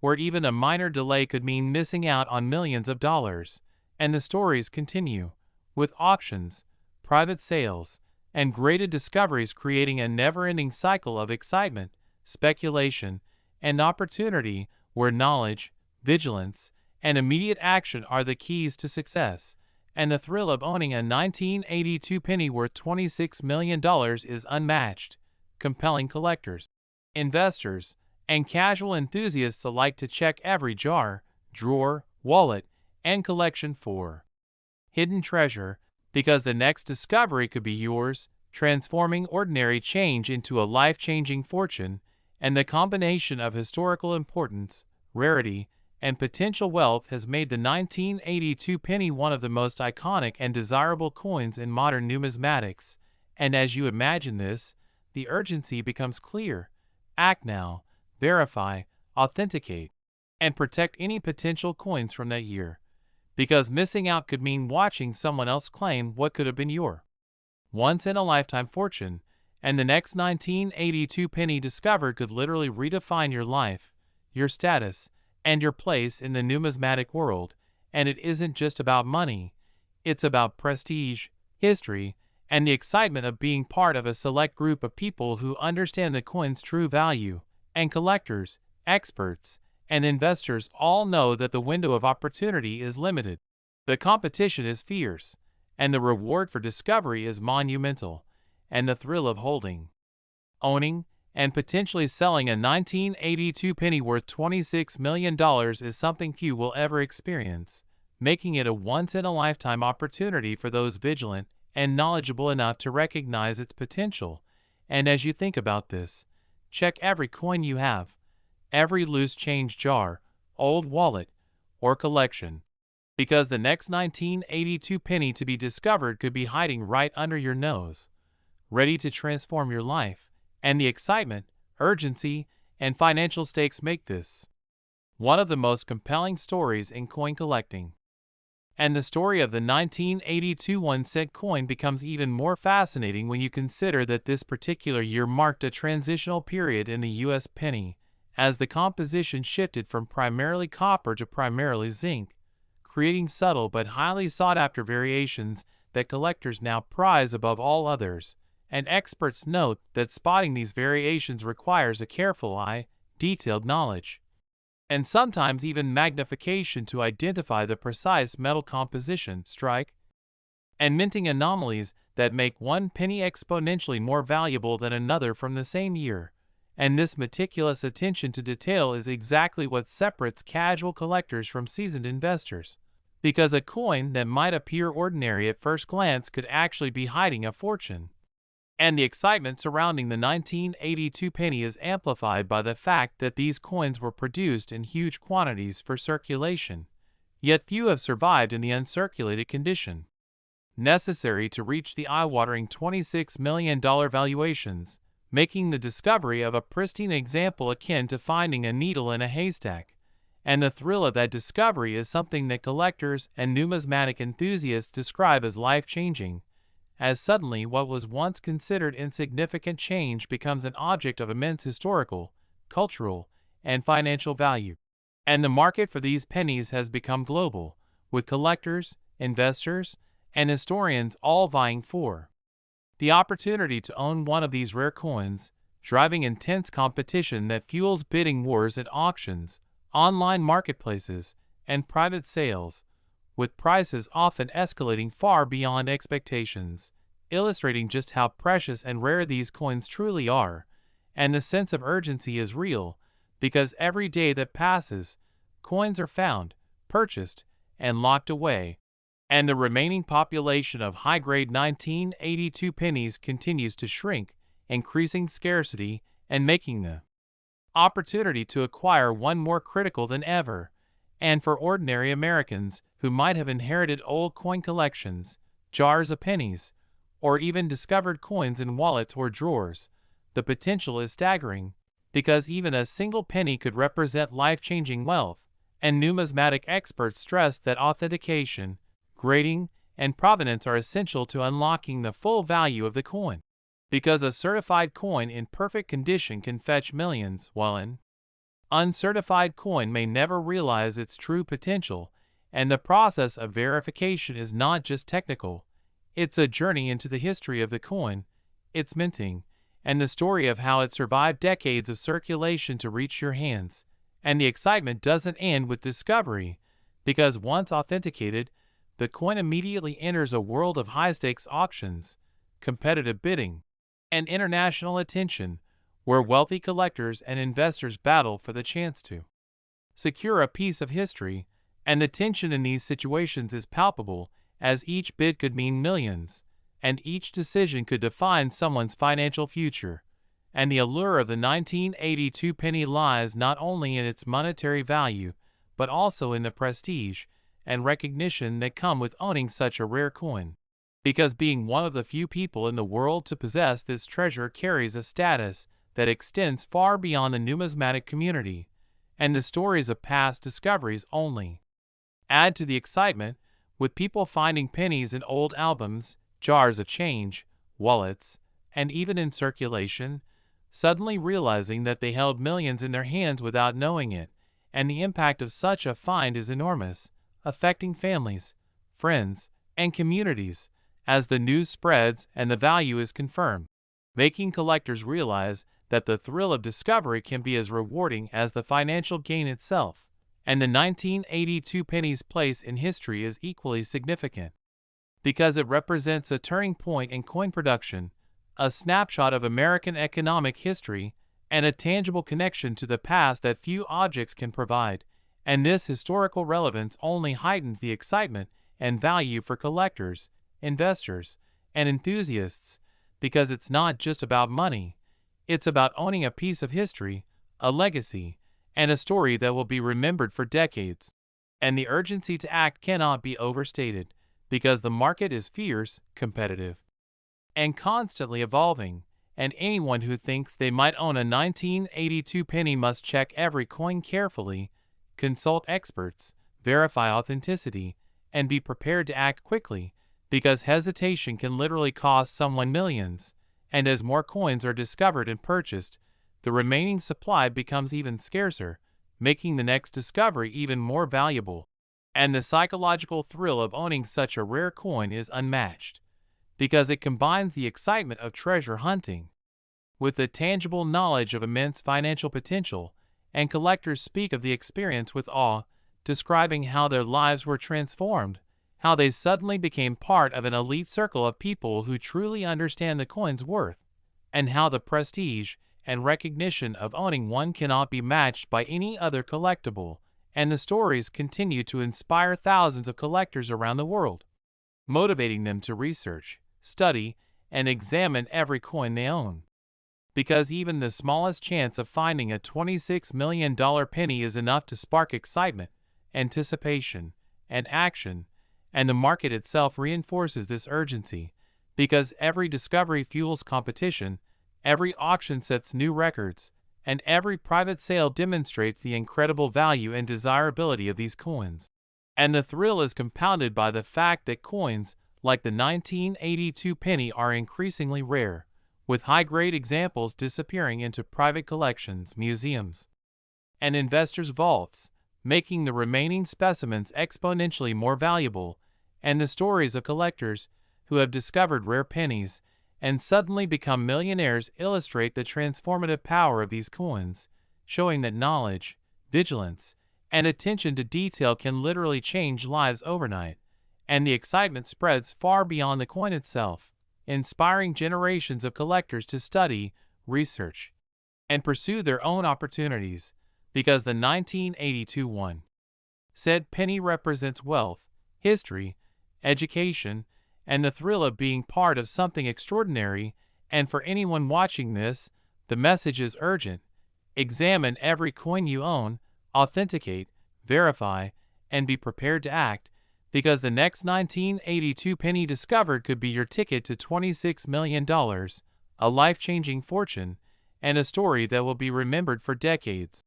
[SPEAKER 1] where even a minor delay could mean missing out on millions of dollars. And the stories continue, with auctions, private sales, and graded discoveries creating a never-ending cycle of excitement, speculation, and opportunity, where knowledge, vigilance, and immediate action are the keys to success. And the thrill of owning a 1982 penny worth $26 million is unmatched, compelling collectors, investors, and casual enthusiasts alike to check every jar, drawer, wallet, and collection for hidden treasure, because the next discovery could be yours, transforming ordinary change into a life-changing fortune. And the combination of historical importance, rarity, and potential wealth has made the 1982 penny one of the most iconic and desirable coins in modern numismatics. And as you imagine this, the urgency becomes clear: act now, verify, authenticate, and protect any potential coins from that year, because missing out could mean watching someone else claim what could have been your once-in-a-lifetime fortune. And the next 1982 penny discovered could literally redefine your life, your status, and your place in the numismatic world. And it isn't just about money, it's about prestige, history, and the excitement of being part of a select group of people who understand the coin's true value. And collectors, experts, and investors all know that the window of opportunity is limited. The competition is fierce, and the reward for discovery is monumental. And the thrill of holding, owning, and potentially selling a 1982 penny worth $26 million is something few will ever experience, making it a once-in-a-lifetime opportunity for those vigilant and knowledgeable enough to recognize its potential. And as you think about this, check every coin you have, every loose change jar, old wallet, or collection, because the next 1982 penny to be discovered could be hiding right under your nose, ready to transform your life. And the excitement, urgency, and financial stakes make this one of the most compelling stories in coin collecting. And the story of the 1982 1-cent coin becomes even more fascinating when you consider that this particular year marked a transitional period in the U.S. penny, as the composition shifted from primarily copper to primarily zinc, creating subtle but highly sought-after variations that collectors now prize above all others. And experts note that spotting these variations requires a careful eye, detailed knowledge, and sometimes even magnification to identify the precise metal composition, strike, and minting anomalies that make one penny exponentially more valuable than another from the same year. And this meticulous attention to detail is exactly what separates casual collectors from seasoned investors, because a coin that might appear ordinary at first glance could actually be hiding a fortune. And the excitement surrounding the 1982 penny is amplified by the fact that these coins were produced in huge quantities for circulation, yet few have survived in the uncirculated condition necessary to reach the eye-watering $26 million valuations, making the discovery of a pristine example akin to finding a needle in a haystack. And the thrill of that discovery is something that collectors and numismatic enthusiasts describe as life-changing. as suddenly what was once considered insignificant change becomes an object of immense historical, cultural, and financial value. And the market for these pennies has become global, with collectors, investors, and historians all vying for the opportunity to own one of these rare coins, driving intense competition that fuels bidding wars at auctions, online marketplaces, and private sales, with prices often escalating far beyond expectations, illustrating just how precious and rare these coins truly are. And the sense of urgency is real, because every day that passes, coins are found, purchased, and locked away, and the remaining population of high-grade 1982 pennies continues to shrink, increasing scarcity and making the opportunity to acquire one more critical than ever. And for ordinary Americans who might have inherited old coin collections, jars of pennies, or even discovered coins in wallets or drawers, the potential is staggering, because even a single penny could represent life-changing wealth, and numismatic experts stress that authentication, grading, and provenance are essential to unlocking the full value of the coin, because a certified coin in perfect condition can fetch millions, while an uncertified coin may never realize its true potential. And the process of verification is not just technical, it's a journey into the history of the coin, its minting, and the story of how it survived decades of circulation to reach your hands. And the excitement doesn't end with discovery, because once authenticated, the coin immediately enters a world of high-stakes auctions, competitive bidding, and international attention, where wealthy collectors and investors battle for the chance to secure a piece of history. And the tension in these situations is palpable, as each bid could mean millions, and each decision could define someone's financial future. And the allure of the 1982 penny lies not only in its monetary value, but also in the prestige and recognition that come with owning such a rare coin. Because being one of the few people in the world to possess this treasure carries a status that extends far beyond the numismatic community, and the stories of past discoveries only add to the excitement, with people finding pennies in old albums, jars of change, wallets, and even in circulation, suddenly realizing that they held millions in their hands without knowing it. And the impact of such a find is enormous, affecting families, friends, and communities, as the news spreads and the value is confirmed, making collectors realize that the thrill of discovery can be as rewarding as the financial gain itself. And the 1982 penny's place in history is equally significant, because it represents a turning point in coin production, a snapshot of American economic history, and a tangible connection to the past that few objects can provide. And this historical relevance only heightens the excitement and value for collectors, investors, and enthusiasts, because it's not just about money, it's about owning a piece of history, a legacy, and a story that will be remembered for decades. And the urgency to act cannot be overstated, because the market is fierce, competitive, and constantly evolving, and anyone who thinks they might own a 1982 penny must check every coin carefully, consult experts, verify authenticity, and be prepared to act quickly, because hesitation can literally cost someone millions. And as more coins are discovered and purchased, the remaining supply becomes even scarcer, making the next discovery even more valuable. And the psychological thrill of owning such a rare coin is unmatched, because it combines the excitement of treasure hunting with the tangible knowledge of immense financial potential. And collectors speak of the experience with awe, describing how their lives were transformed, how they suddenly became part of an elite circle of people who truly understand the coin's worth, and how the prestige and recognition of owning one cannot be matched by any other collectible. And the stories continue to inspire thousands of collectors around the world, motivating them to research, study, and examine every coin they own. Because even the smallest chance of finding a $26 million penny is enough to spark excitement, anticipation, and action, and the market itself reinforces this urgency, because every discovery fuels competition, every auction sets new records, and every private sale demonstrates the incredible value and desirability of these coins. And the thrill is compounded by the fact that coins, like the 1982 penny are increasingly rare, with high-grade examples disappearing into private collections, museums, and investors' vaults, making the remaining specimens exponentially more valuable, and the stories of collectors who have discovered rare pennies and suddenly become millionaires illustrate the transformative power of these coins, showing that knowledge, vigilance, and attention to detail can literally change lives overnight, and the excitement spreads far beyond the coin itself, inspiring generations of collectors to study, research, and pursue their own opportunities, because the 1982 one said penny represents wealth, history, education, and the thrill of being part of something extraordinary. And for anyone watching this, the message is urgent. Examine every coin you own, authenticate, verify, and be prepared to act, because the next 1982 penny discovered could be your ticket to $26 million, a life-changing fortune, and a story that will be remembered for decades.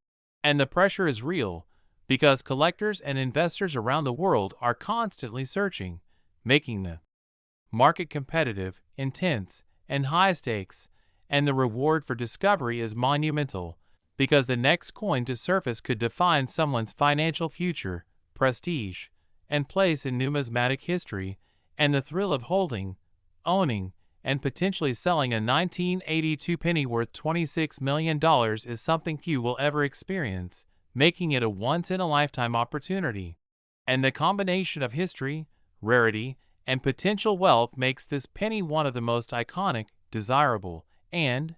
[SPEAKER 1] And the pressure is real, because collectors and investors around the world are constantly searching, making the market competitive, intense, and high stakes, and the reward for discovery is monumental, because the next coin to surface could define someone's financial future, prestige, and place in numismatic history, and the thrill of holding, owning, and potentially selling a 1982 penny worth $26 million is something few will ever experience, making it a once-in-a-lifetime opportunity. And the combination of history, rarity, and potential wealth makes this penny one of the most iconic, desirable, and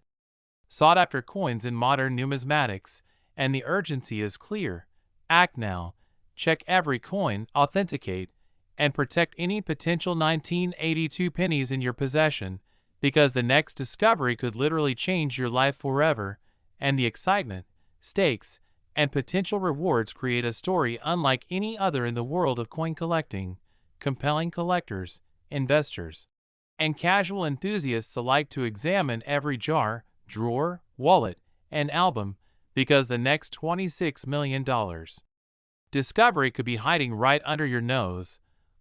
[SPEAKER 1] sought-after coins in modern numismatics, and the urgency is clear. Act now, check every coin, authenticate, and protect any potential 1982 pennies in your possession, because the next discovery could literally change your life forever, and the excitement, stakes, and potential rewards create a story unlike any other in the world of coin collecting, compelling collectors, investors, and casual enthusiasts alike to examine every jar, drawer, wallet, and album, because the next $26 million discovery could be hiding right under your nose,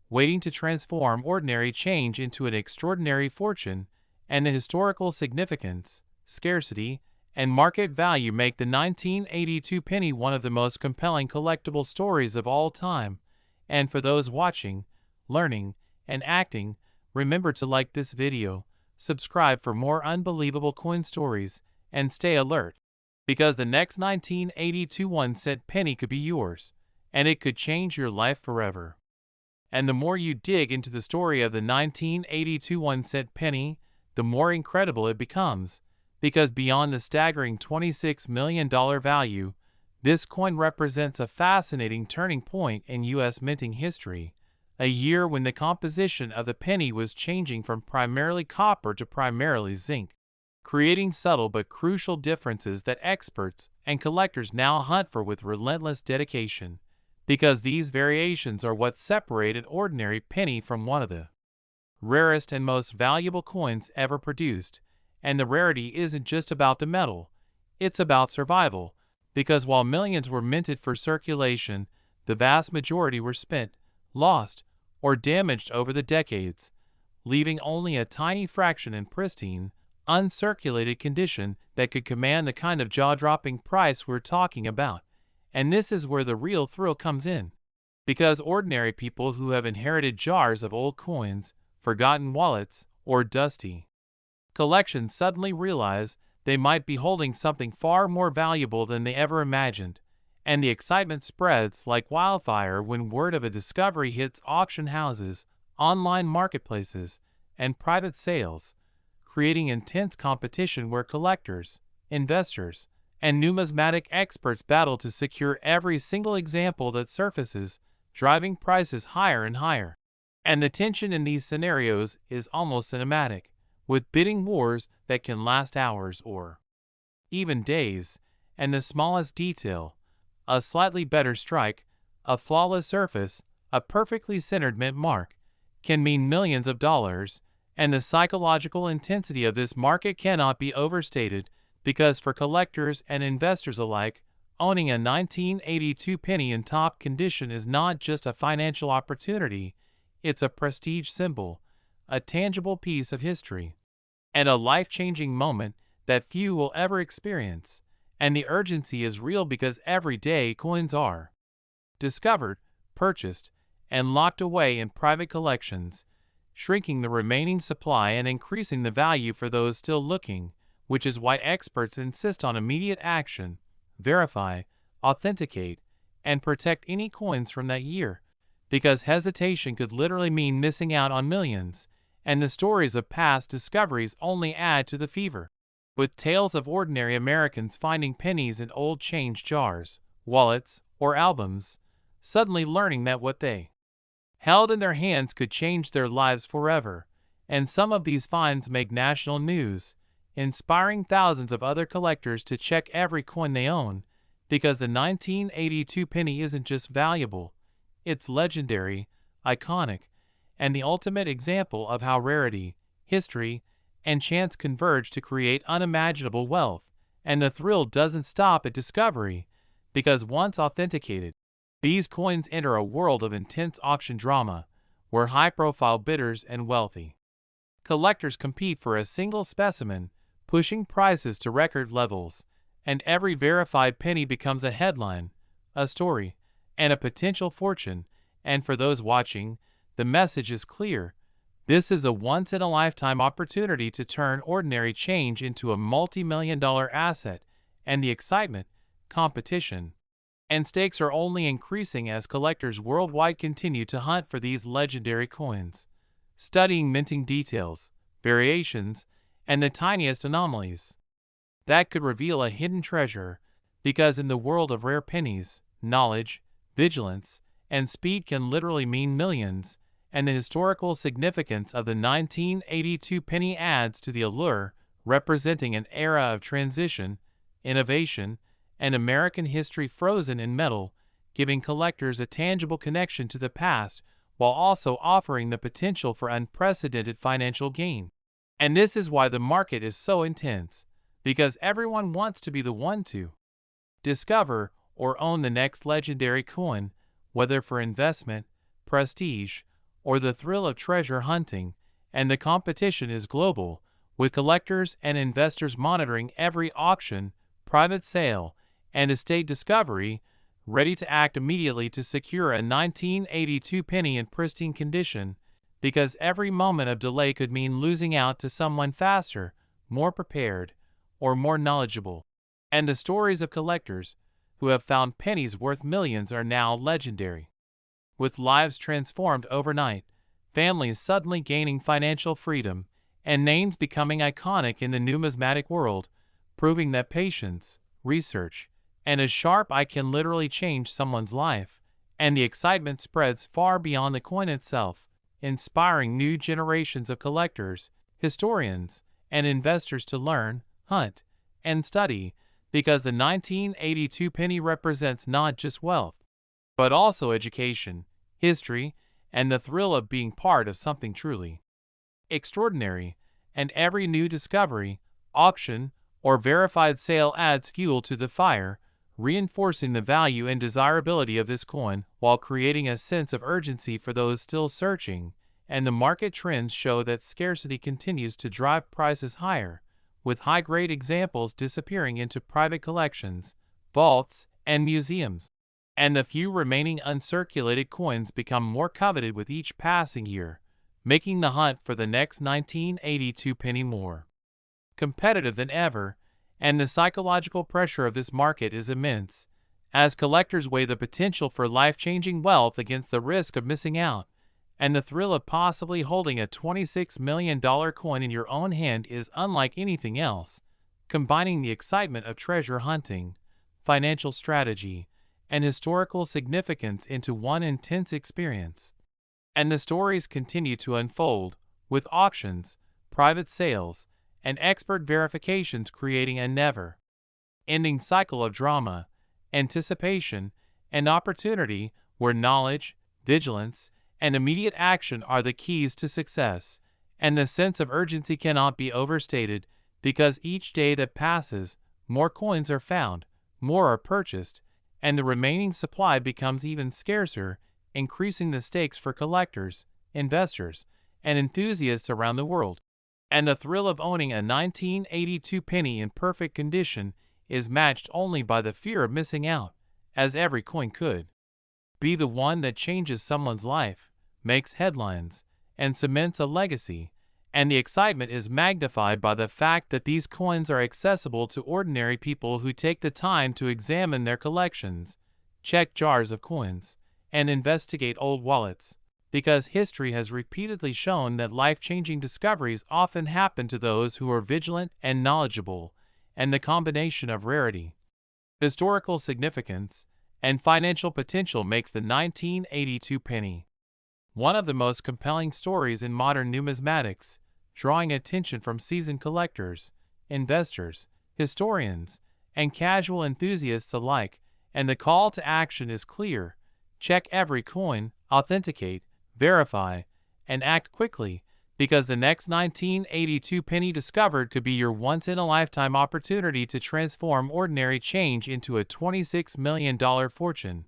[SPEAKER 1] waiting to transform ordinary change into an extraordinary fortune. And the historical significance, scarcity, and market value make the 1982 penny one of the most compelling collectible stories of all time. And for those watching, learning, and acting, remember to like this video, subscribe for more unbelievable coin stories, and stay alert, because the next 1982 1-cent penny could be yours, and it could change your life forever. And the more you dig into the story of the 1982 1-cent penny, the more incredible it becomes, because beyond the staggering $26 million value, this coin represents a fascinating turning point in U.S. minting history, a year when the composition of the penny was changing from primarily copper to primarily zinc, creating subtle but crucial differences that experts and collectors now hunt for with relentless dedication, because these variations are what separate an ordinary penny from one of the rarest and most valuable coins ever produced. And the rarity isn't just about the metal, it's about survival, because while millions were minted for circulation, the vast majority were spent, lost, or damaged over the decades, leaving only a tiny fraction in pristine, uncirculated condition that could command the kind of jaw-dropping price we're talking about. And this is where the real thrill comes in, because ordinary people who have inherited jars of old coins, forgotten wallets, or dusty collections suddenly realize they might be holding something far more valuable than they ever imagined, and the excitement spreads like wildfire when word of a discovery hits auction houses, online marketplaces, and private sales, creating intense competition where collectors, investors, and numismatic experts battle to secure every single example that surfaces, driving prices higher and higher. And the tension in these scenarios is almost cinematic, with bidding wars that can last hours or even days, and the smallest detail, a slightly better strike, a flawless surface, a perfectly centered mint mark, can mean millions of dollars, and the psychological intensity of this market cannot be overstated, because for collectors and investors alike, owning a 1982 penny in top condition is not just a financial opportunity, it's a prestige symbol, a tangible piece of history, and a life-changing moment that few will ever experience. And the urgency is real because every day coins are discovered, purchased, and locked away in private collections, shrinking the remaining supply and increasing the value for those still looking, which is why experts insist on immediate action, verify, authenticate, and protect any coins from that year, because hesitation could literally mean missing out on millions, and the stories of past discoveries only add to the fever. With tales of ordinary Americans finding pennies in old change jars, wallets, or albums, suddenly learning that what they held in their hands could change their lives forever, and some of these finds make national news, inspiring thousands of other collectors to check every coin they own, because the 1982 penny isn't just valuable, it's legendary, iconic, and the ultimate example of how rarity, history, and chance converge to create unimaginable wealth. And the thrill doesn't stop at discovery, because once authenticated, these coins enter a world of intense auction drama, where high-profile bidders and wealthy collectors compete for a single specimen, pushing prices to record levels, and every verified penny becomes a headline, a story, and a potential fortune. And for those watching, the message is clear. This is a once-in-a-lifetime opportunity to turn ordinary change into a multi-million-dollar asset, and the excitement, competition, and stakes are only increasing as collectors worldwide continue to hunt for these legendary coins, studying minting details, variations, and the tiniest anomalies that could reveal a hidden treasure, because in the world of rare pennies, knowledge, vigilance, and speed can literally mean millions, and the historical significance of the 1982 penny adds to the allure, representing an era of transition, innovation, and American history frozen in metal, giving collectors a tangible connection to the past while also offering the potential for unprecedented financial gain. And this is why the market is so intense, because everyone wants to be the one to discover or own the next legendary coin, whether for investment, prestige, or the thrill of treasure hunting, and the competition is global, with collectors and investors monitoring every auction, private sale, and estate discovery, ready to act immediately to secure a 1982 penny in pristine condition, because every moment of delay could mean losing out to someone faster, more prepared, or more knowledgeable. And the stories of collectors who have found pennies worth millions are now legendary. With lives transformed overnight, families suddenly gaining financial freedom, and names becoming iconic in the numismatic world, proving that patience, research, and a sharp eye can literally change someone's life, and the excitement spreads far beyond the coin itself, inspiring new generations of collectors, historians, and investors to learn, hunt, and study, because the 1982 penny represents not just wealth, but also education, history, and the thrill of being part of something truly extraordinary. And every new discovery, auction, or verified sale adds fuel to the fire, reinforcing the value and desirability of this coin while creating a sense of urgency for those still searching. And the market trends show that scarcity continues to drive prices higher, with high-grade examples disappearing into private collections, vaults, and museums. And the few remaining uncirculated coins become more coveted with each passing year, making the hunt for the next 1982 penny more competitive than ever. And the psychological pressure of this market is immense, as collectors weigh the potential for life-changing wealth against the risk of missing out. And the thrill of possibly holding a $26 million coin in your own hand is unlike anything else, combining the excitement of treasure hunting, financial strategy, and historical significance into one intense experience. And the stories continue to unfold, with auctions, private sales, and expert verifications creating a never-ending cycle of drama, anticipation, and opportunity, where knowledge, vigilance, and immediate action are the keys to success. And the sense of urgency cannot be overstated, because each day that passes, more coins are found, more are purchased, and the remaining supply becomes even scarcer, increasing the stakes for collectors, investors, and enthusiasts around the world. And the thrill of owning a 1982 penny in perfect condition is matched only by the fear of missing out, as every coin could be the one that changes someone's life, makes headlines, and cements a legacy, and the excitement is magnified by the fact that these coins are accessible to ordinary people who take the time to examine their collections, check jars of coins, and investigate old wallets, because history has repeatedly shown that life-changing discoveries often happen to those who are vigilant and knowledgeable, and the combination of rarity, historical significance, and financial potential makes the 1982 penny one of the most compelling stories in modern numismatics, drawing attention from seasoned collectors, investors, historians, and casual enthusiasts alike, and the call to action is clear: check every coin, authenticate, verify, and act quickly, because the next 1982 penny discovered could be your once-in-a-lifetime opportunity to transform ordinary change into a $26 million fortune.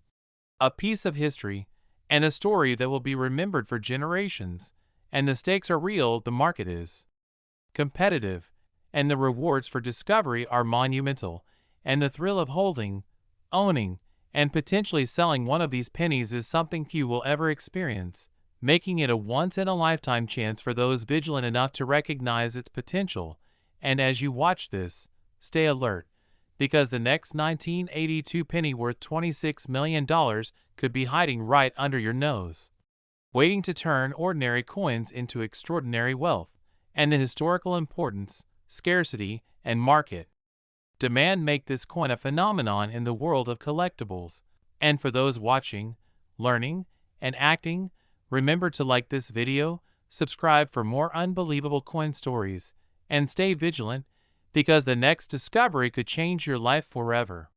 [SPEAKER 1] A piece of history, and a story that will be remembered for generations. And the stakes are real, the market is competitive, and the rewards for discovery are monumental, and the thrill of holding, owning, and potentially selling one of these pennies is something few will ever experience, making it a once-in-a-lifetime chance for those vigilant enough to recognize its potential. And as you watch this, stay alert, because the next 1982 penny worth $26 million could be hiding right under your nose, waiting to turn ordinary coins into extraordinary wealth. And the historical importance, scarcity, and market demand make this coin a phenomenon in the world of collectibles. And for those watching, learning, and acting, remember to like this video, subscribe for more unbelievable coin stories, and stay vigilant, because the next discovery could change your life forever.